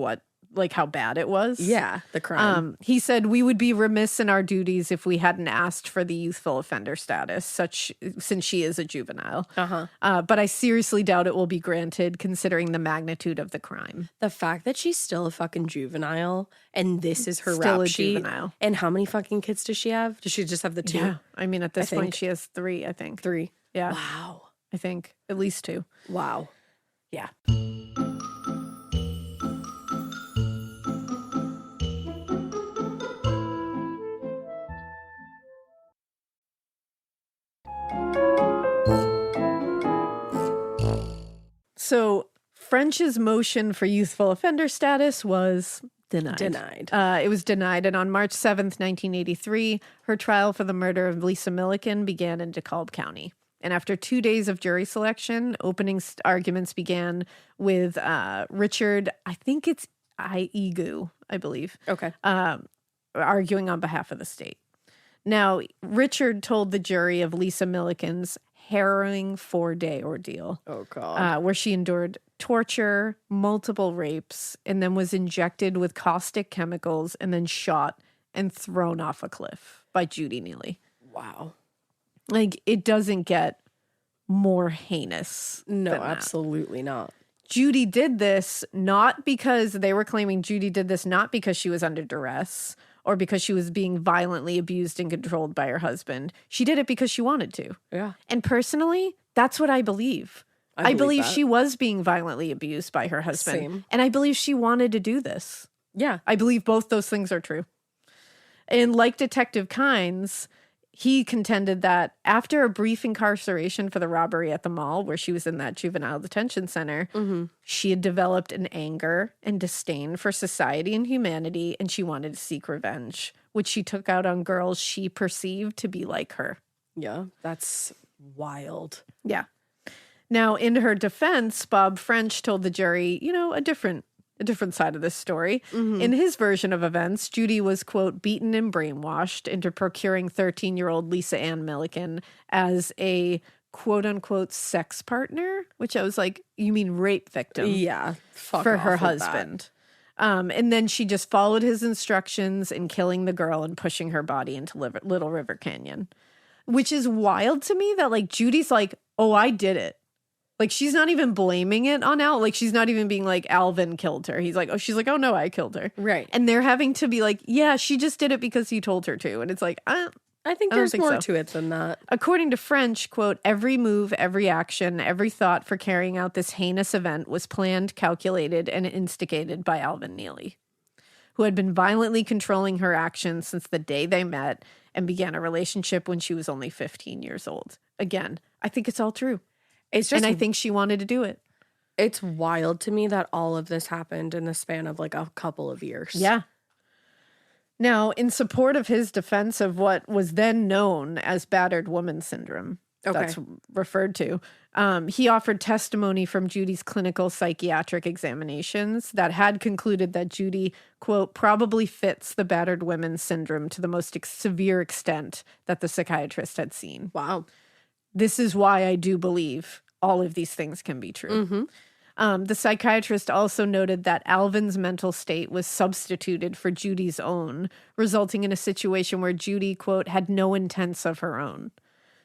how bad it was. Yeah, the crime. He said, we would be remiss in our duties if we hadn't asked for the youthful offender status, since she is a juvenile. But I seriously doubt it will be granted considering the magnitude of the crime. The fact that she's still a fucking juvenile and this is her Still rap a sheet. juvenile. And how many fucking kids does she have? Does she just have the 2? Yeah. I mean, at this I point, think. she has 3, I think. 3. Yeah. Wow. I think at least 2. Wow. Yeah. So French's motion for youthful offender status was denied. It was denied. And on March 7th, 1983, her trial for the murder of Lisa Milliken began in DeKalb County. And after 2 days of jury selection, opening arguments began with Richard, I think it's Iegu, I believe. Okay. Arguing on behalf of the state. Now, Richard told the jury of Lisa Milliken's harrowing 4-day ordeal. Oh, God. Where she endured torture, multiple rapes, and then was injected with caustic chemicals and then shot and thrown off a cliff by Judy Neelley. Wow. Like, it doesn't get more heinous. No, than that. absolutely not. Judy did this not because they were claiming Judy did this not because she was under duress or because she was being violently abused and controlled by her husband. She did it because she wanted to. Yeah. And personally, that's what I believe. I believe that. she was being violently abused by her husband. Same. And I believe she wanted to do this. Yeah. I believe both those things are true. And like Detective Kynes, he contended that after a brief incarceration for the robbery at the mall, where she was in that juvenile detention center, she had developed an anger and disdain for society and humanity, and she wanted to seek revenge, which she took out on girls she perceived to be like her. Yeah. That's wild. Yeah. Now, in her defense, Bob French told the jury, a different side of this story. In his version of events, Judy was, quote, beaten and brainwashed into procuring 13-year-old Lisa Ann Milliken as a, quote unquote, sex partner, which I was like, you mean rape victim? Yeah. Fuck For off her with husband. And then she just followed his instructions in killing the girl and pushing her body into Little River Canyon, which is wild to me that like Judy's like, oh, I did it. Like, she's not even blaming it on Al. Like, she's not even being like, Alvin killed her. She's like, oh, no, I killed her. Right. And they're having to be like, yeah, she just did it because he told her to. And it's like, I think I don't there's think more so. to it than that. According to French, quote, every move, every action, every thought for carrying out this heinous event was planned, calculated, and instigated by Alvin Neelley, who had been violently controlling her actions since the day they met and began a relationship when she was only 15 years old. Again, I think it's all true. It's just, And I think she wanted to do it. it's wild to me that all of this happened in the span of like a couple of years. Yeah. Now, in support of his defense of what was then known as battered woman syndrome, that's referred to. He offered testimony from Judy's clinical psychiatric examinations that had concluded that Judy, quote, probably fits the battered women syndrome to the most severe extent that the psychiatrist had seen. Wow. This is why I do believe all of these things can be true. The psychiatrist also noted that Alvin's mental state was substituted for Judy's own, resulting in a situation where Judy, quote, had no intents of her own.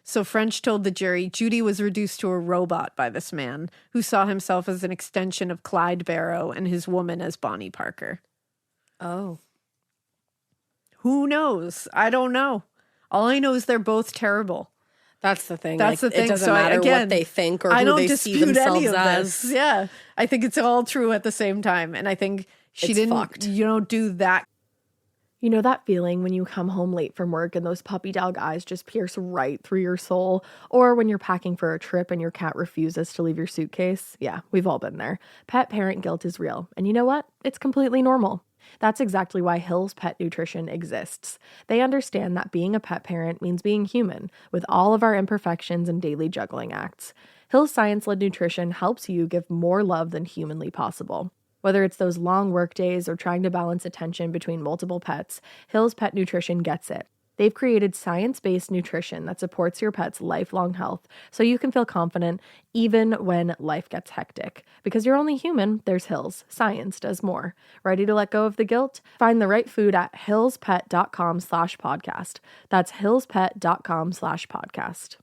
So French told the jury Judy was reduced to a robot by this man, who saw himself as an extension of Clyde Barrow and his woman as Bonnie Parker. Oh. Who knows? I don't know. All I know is they're both terrible. That's the thing. That's like, the thing. It doesn't So matter again, what they think or I who don't they see dispute themselves any of as. this. Yeah. I think it's all true at the same time. And I think she It's didn't, fucked. do that. You know that feeling when you come home late from work and those puppy dog eyes just pierce right through your soul? Or when you're packing for a trip and your cat refuses to leave your suitcase? Yeah, we've all been there. Pet parent guilt is real. And you know what? It's completely normal. That's exactly why Hill's Pet Nutrition exists. They understand that being a pet parent means being human, with all of our imperfections and daily juggling acts. Hill's science-led nutrition helps you give more love than humanly possible. Whether it's those long work days or trying to balance attention between multiple pets, Hill's Pet Nutrition gets it. They've created science-based nutrition that supports your pet's lifelong health so you can feel confident even when life gets hectic. Because you're only human, there's Hill's. Science does more. Ready to let go of the guilt? Find the right food at hillspet.com/podcast. That's hillspet.com/podcast.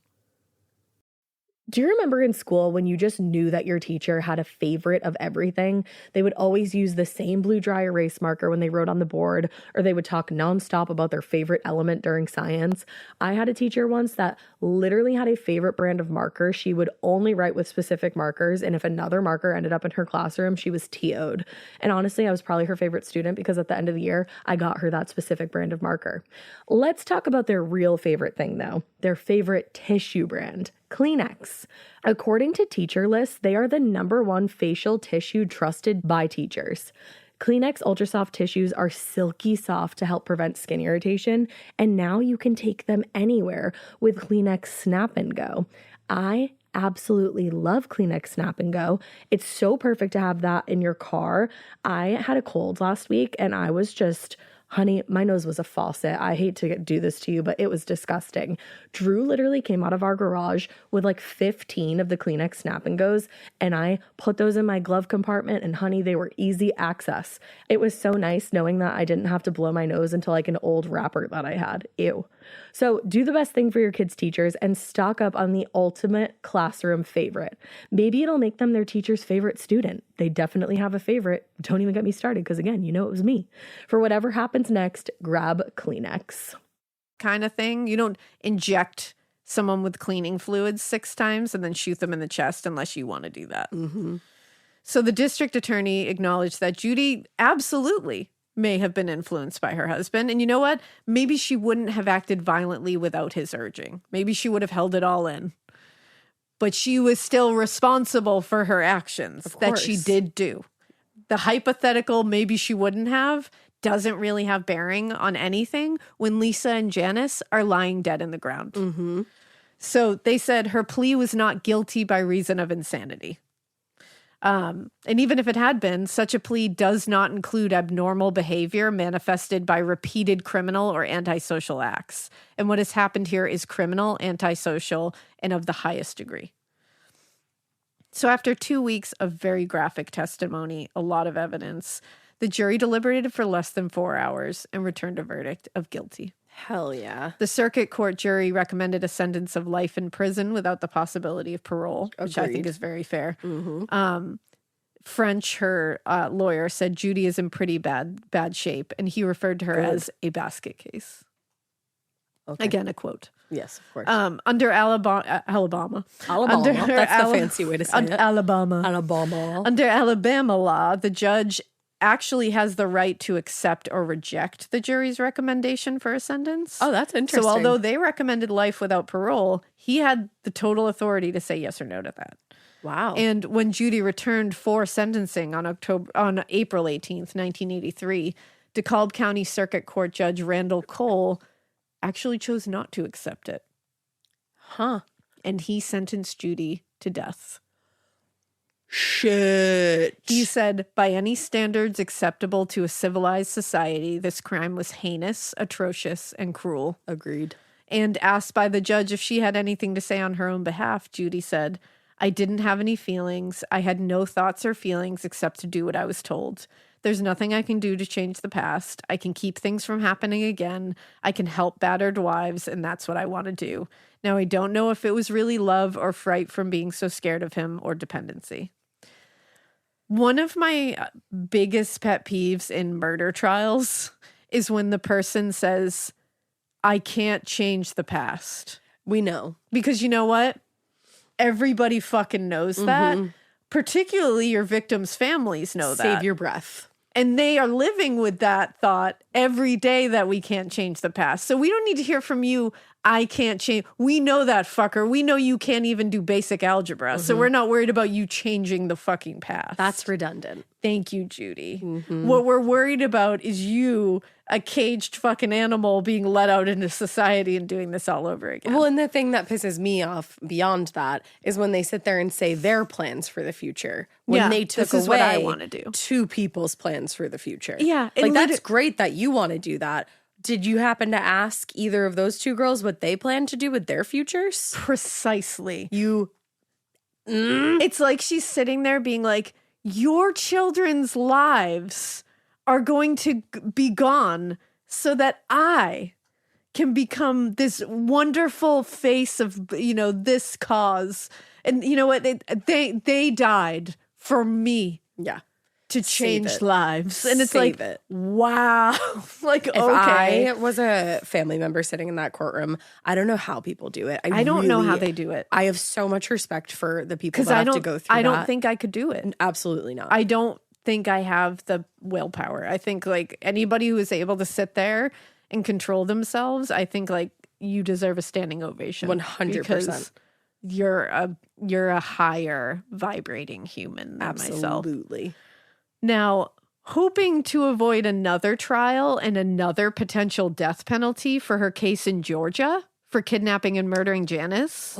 Do you remember in school when you just knew that your teacher had a favorite of everything? They would always use the same blue dry erase marker when they wrote on the board, or they would talk nonstop about their favorite element during science. I had a teacher once that literally had a favorite brand of marker. She would only write with specific markers, and if another marker ended up in her classroom, she was TO'd. And honestly, I was probably her favorite student because at the end of the year, I got her that specific brand of marker. Let's talk about their real favorite thing though, their favorite tissue brand. Kleenex. According to Teacher List, they are the #1 facial tissue trusted by teachers. Kleenex Ultra Soft tissues are silky soft to help prevent skin irritation, and now you can take them anywhere with Kleenex Snap and Go. I absolutely love Kleenex Snap and Go. It's so perfect to have that in your car. I had a cold last week and I was just, honey, my nose was a faucet. I hate to do this to you, but it was disgusting. Drew literally came out of our garage with like 15 of the Kleenex Snap and Goes, and I put those in my glove compartment, and honey, they were easy access. It was so nice knowing that I didn't have to blow my nose into like an old wrapper that I had. Ew. So do the best thing for your kids' teachers and stock up on the ultimate classroom favorite. Maybe it'll make them their teacher's favorite student. They definitely have a favorite. Don't even get me started because, again, you know it was me. For whatever happens next, grab Kleenex. Kind of thing. You don't inject someone with cleaning fluids 6 times and then shoot them in the chest unless you want to do that. Mm-hmm. So the district attorney acknowledged that Judy absolutely may have been influenced by her husband. And you know what? Maybe she wouldn't have acted violently without his urging. Maybe she would have held it all in. But she was still responsible for her actions that she did do. The hypothetical maybe she wouldn't have doesn't really have bearing on anything when Lisa and Janice are lying dead in the ground. Mm-hmm. So they said her plea was not guilty by reason of insanity. And even if it had been, such a plea does not include abnormal behavior manifested by repeated criminal or antisocial acts. And what has happened here is criminal, antisocial, and of the highest degree. So after 2 weeks of very graphic testimony, a lot of evidence, the jury deliberated for less than 4 hours and returned a verdict of guilty. Hell yeah. The circuit court jury recommended a sentence of life in prison without the possibility of parole, which I think Agreed. is very fair. Mm-hmm. French, her lawyer, said Judy is in pretty bad shape, and he referred to her as a basket case. Okay. Again, a quote. Yes, of course. Under Alabama. Under That's the fancy way to say it. Alabama. Alabama. Under Alabama law, the judge actually has the right to accept or reject the jury's recommendation for a sentence. Oh, that's interesting. So although they recommended life without parole, he had the total authority to say yes or no to that. Wow. And when Judy returned for sentencing on April 18th, 1983, DeKalb County Circuit Court Judge Randall Cole actually chose not to accept it. Huh. and he sentenced Judy to death. Shit. He said, by any standards acceptable to a civilized society, this crime was heinous, atrocious, and cruel. Agreed. And asked by the judge if she had anything to say on her own behalf, Judy said, I didn't have any feelings. I had no thoughts or feelings except to do what I was told. There's nothing I can do to change the past. I can keep things from happening again. I can help battered wives, and that's what I want to do. Now, I don't know if it was really love or fright from being so scared of him or dependency. One of my biggest pet peeves in murder trials is when the person says, I can't change the past. We know. Because you know what? Everybody fucking knows that. Particularly your victims' families know that. Save your breath. And they are living with that thought every day that we can't change the past. So we don't need to hear from you, I can't change. We know that, fucker. We know you can't even do basic algebra. So we're not worried about you changing the fucking past. That's redundant. Thank you, Judy. What we're worried about is you, a caged fucking animal, being let out into society and doing this all over again. Well, and the thing that pisses me off beyond that is when they sit there and say their plans for the future. When they took this is away what I want to do. two people's plans for the future. Yeah. Like, that's great that you want to do that. Did you happen to ask either of those two girls what they plan to do with their futures? Precisely. You. It's like she's sitting there being like, your children's lives are going to be gone so that I can become this wonderful face of, you know, this cause. And you know what? They died for me. Yeah. To change it. lives. And it's Save like, it. wow. Like, If okay. I was a family member sitting in that courtrooom, I don't know how people do it. I don't know how they do it. I have so much respect for the people that I have don't, to go through I don't that. think I could do it. Absolutely not. I don't think I have the willpower. I think like anybody who is able to sit there and control themselves, I think like you deserve a standing ovation. 100%. Because you're a higher vibrating human than myself. Absolutely. Now, hoping to avoid another trial and another potential death penalty for her case in Georgia for kidnapping and murdering Janice.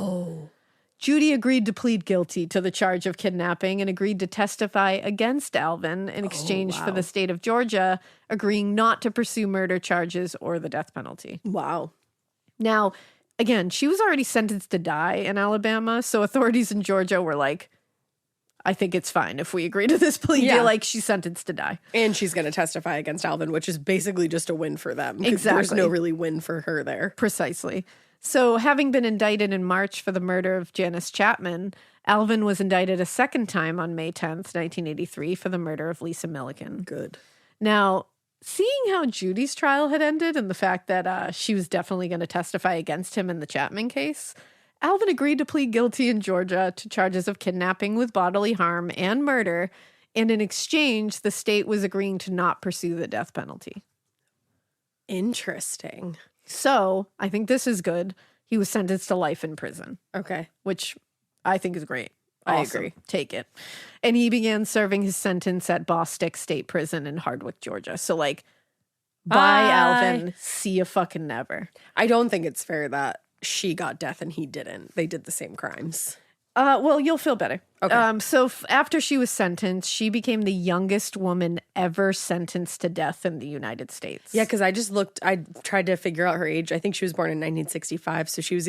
Judy agreed to plead guilty to the charge of kidnapping and agreed to testify against Alvin in exchange for the state of Georgia agreeing not to pursue murder charges or the death penalty. Wow. Now, again, she was already sentenced to die in Alabama, so authorities in Georgia were like, I think it's fine if we agree to this plea deal, like she's sentenced to die. And she's going to testify against Alvin, which is basically just a win for them. 'Cause Exactly. There's no really win for her there. Precisely. So having been indicted in March for the murder of Janice Chapman, Alvin was indicted a second time on May 10th, 1983 for the murder of Lisa Milliken. Good. Now, seeing how Judy's trial had ended and the fact that she was definitely going to testify against him in the Chapman case, Alvin agreed to plead guilty in Georgia to charges of kidnapping with bodily harm and murder, and in exchange, the state was agreeing to not pursue the death penalty. Interesting. So, I think this is good. He was sentenced to life in prison, Okay. which I think is great. I Awesome. agree. Take it. And he began serving his sentence at Bostick State Prison in Hardwick, Georgia. So, like, bye, Alvin. See you fucking never. I don't think it's fair that she got death and he didn't. They did the same crimes. Well, you'll feel better. Okay. So after she was sentenced, she became the youngest woman ever sentenced to death in the United States. Yeah, because I tried to figure out her age. I think she was born in 1965. So she was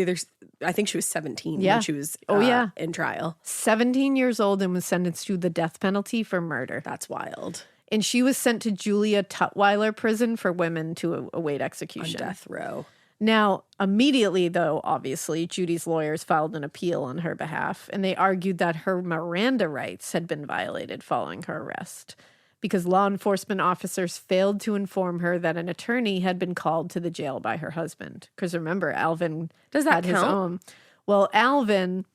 I think she was 17 when she was in trial. 17 years old and was sentenced to the death penalty for murder. That's wild. And she was sent to Julia Tutwiler Prison for women to await execution. On death row. Now, immediately, though, obviously, Judy's lawyers filed an appeal on her behalf, and they argued that her Miranda rights had been violated following her arrest because law enforcement officers failed to inform her that an attorney had been called to the jail by her husband. Because remember, Alvin had his own. Well, Alvin...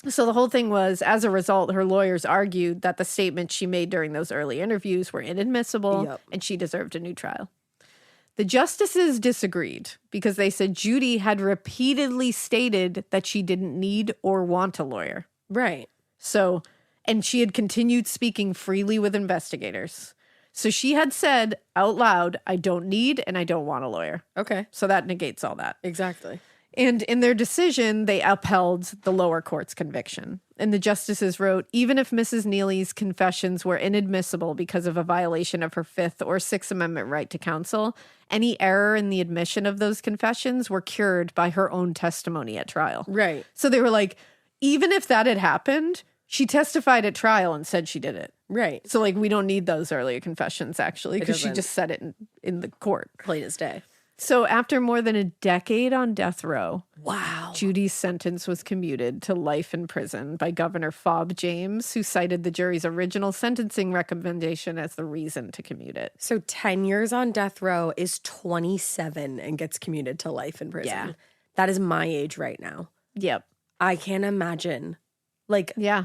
So the whole thing was, as a result, her lawyers argued that the statements she made during those early interviews were inadmissible and she deserved a new trial. The justices disagreed because they said Judy had repeatedly stated that she didn't need or want a lawyer. Right. So, and she had continued speaking freely with investigators. So she had said out loud, I don't need and I don't want a lawyer. Okay. So that negates all that. Exactly. And in their decision, they upheld the lower court's conviction. And the justices wrote, even if Mrs. Neelley's confessions were inadmissible because of a violation of her Fifth or Sixth Amendment right to counsel, any error in the admission of those confessions were cured by her own testimony at trial. Right. So they were like, even if that had happened, she testified at trial and said she did it. Right. So, like, we don't need those earlier confessions, actually, because she just said it in the court. Plain as day. So after more than a decade on death row, Wow. Judy's sentence was commuted to life in prison by Governor Fob James, who cited the jury's original sentencing recommendation as the reason to commute it. So 10 years on death row is 27 and gets commuted to life in prison. Yeah. That is my age right now. Yep. I can't imagine. Like, Yeah.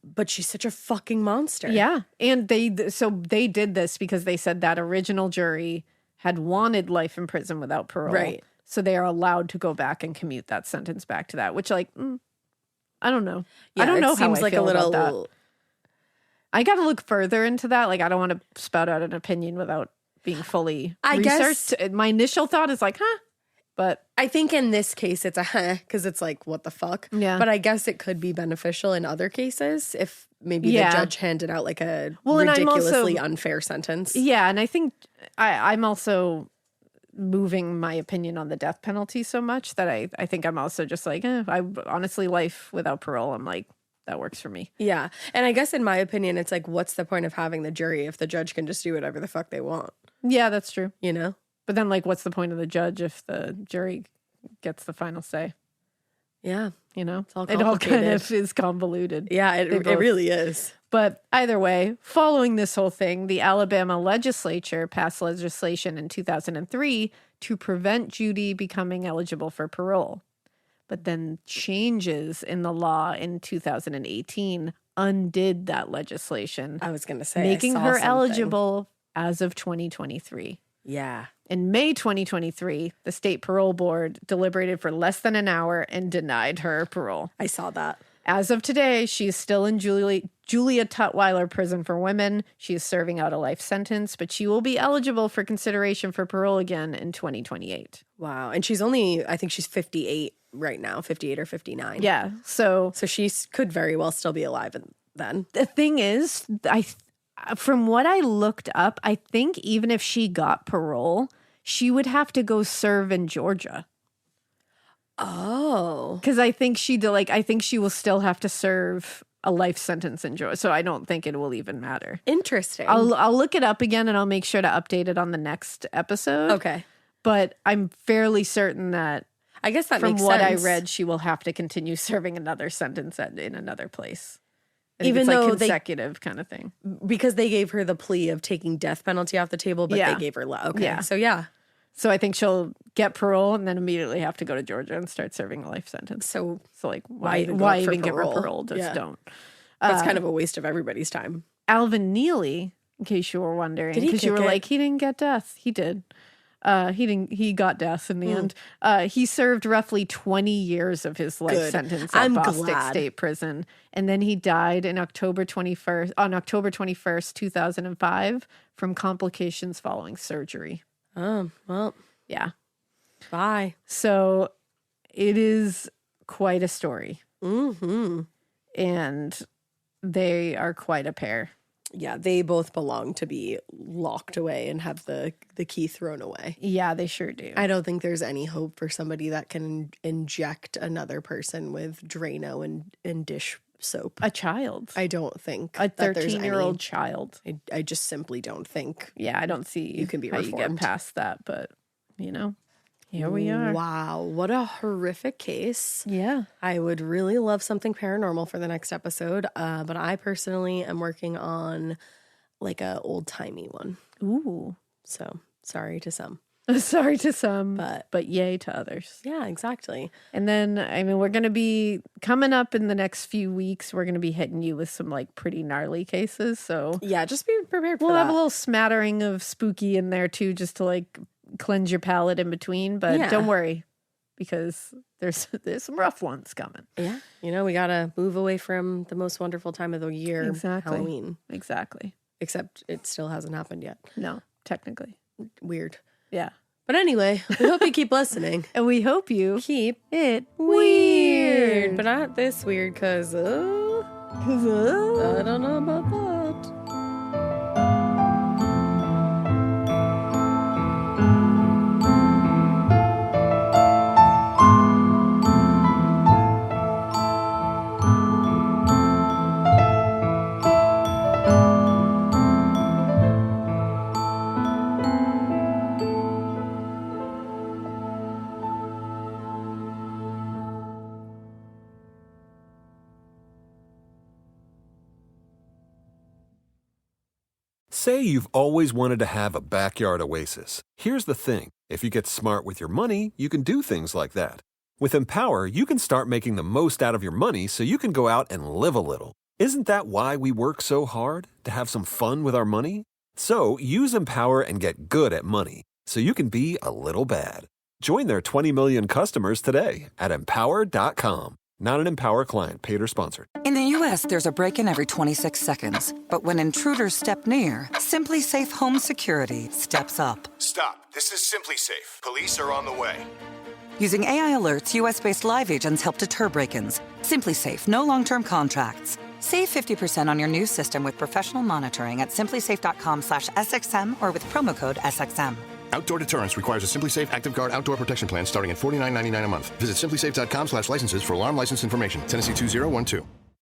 but she's such a fucking monster. Yeah. And they did this because they said that original jury had wanted life in prison without parole. Right. So they are allowed to go back and commute that sentence back to that, which, like, I don't know. Yeah, I don't know it how seems I like feel a about little. that. I got to look further into that. Like, I don't want to spout out an opinion without being fully researched. My initial thought is like, but I think in this case it's a because it's like, what the fuck? Yeah. But I guess it could be beneficial in other cases if maybe the judge handed out like a and I'm ridiculously unfair sentence. Yeah, and I think I'm also moving my opinion on the death penalty so much that I think I'm also just like, I honestly, life without parole, I'm like, that works for me. Yeah. And I guess in my opinion, it's like, what's the point of having the jury if the judge can just do whatever the fuck they want? Yeah, that's true. You know? But then, like, what's the point of the judge if the jury gets the final say? Yeah. You know? It's all it all kind complicated. of is convoluted. Yeah, it really is. But either way, following this whole thing, the Alabama legislature passed legislation in 2003 to prevent Judy becoming eligible for parole. But then changes in the law in 2018 undid that legislation, I was going to say, making I saw her something. eligible as of 2023. Yeah. In May 2023, the state parole board deliberated for less than an hour and denied her parole. I saw that. As of today, she is still in Julia Tutwiler Prison for Women. She is serving out a life sentence, but she will be eligible for consideration for parole again in 2028. Wow. And she's only, I think she's 58 right now, 58 or 59. Yeah. So she could very well still be alive then. the thing is, from what I looked up, I think even if she got parole, she would have to go serve in Georgia. Oh. Because I think I think she will still have to serve a life sentence in Georgia. So I don't think it will even matter. Interesting. I'll look it up again and I'll make sure to update it on the next episode. Okay. But I'm fairly certain that I guess that from makes what sense. I read, she will have to continue serving another sentence in another place. I think Even it's like though consecutive kind of thing. Because they gave her the plea of taking death penalty off the table, but Yeah. they gave her okay. Yeah. So yeah. So I think she'll get parole and then immediately have to go to Georgia and start serving a life sentence. So like why even why go for even give her parole? parole? Just Yeah. don't. That's kind of a waste of everybody's time. Alvin Neelley, in case you were wondering, Did he because you kick were it? like, he didn't get death. He did. He got death in the end. He served roughly 20 years of his life Good. sentence at I'm Bostic glad. State Prison. And then he died on October 21st, 2005 from complications following surgery. Oh, well, Yeah. bye. So it is quite a story. Mm-hmm. And they are quite a pair. Yeah, they both belong to be locked away and have the key thrown away. Yeah, they sure do. I don't think there's any hope for somebody that can inject another person with Drano and dish soap. A child. I don't think A that there's 13-year-old child. I just simply don't think. Yeah, I don't see You can be how you get reformed. past that, but here we are. Wow, what a horrific case. Yeah. I would really love something paranormal for the next episode, but I personally am working on like a old-timey one. Ooh. So, sorry to some. Sorry to some, But- but yay to others. Yeah, exactly. And then, I mean, we're going to be coming up in the next few weeks. We're going to be hitting you with some like pretty gnarly cases. So Yeah, just be prepared for we'll that. have a little smattering of spooky in there too, just to like cleanse your palate in between. But Yeah. don't worry, because there's some rough ones coming. Yeah, we gotta move away from the most wonderful time of the year, Exactly. Halloween. Exactly. Except it still hasn't happened yet. No, technically. Weird. Yeah. But anyway, we hope you keep listening. And we hope you Keep it weird. But not this weird, because I don't know about that. Say you've always wanted to have a backyard oasis. Here's the thing. If you get smart with your money, you can do things like that. With Empower, you can start making the most out of your money so you can go out and live a little. Isn't that why we work so hard? To have some fun with our money? So use Empower and get good at money so you can be a little bad. Join their 20 million customers today at empower.com. Not an Empower client, paid or sponsored. In the U.S., there's a break-in every 26 seconds. But when intruders step near, Simply Safe Home Security steps up. Stop. This is Simply Safe. Police are on the way. Using AI alerts, U.S.-based live agents help deter break-ins. Simply Safe, no long-term contracts. Save 50% on your new system with professional monitoring at simplysafe.com/SXM or with promo code SXM. Outdoor deterrence requires a Simply Safe Active Guard outdoor protection plan starting at $49.99 a month. Visit simplysafe.com/licenses for alarm license information. Tennessee 2012.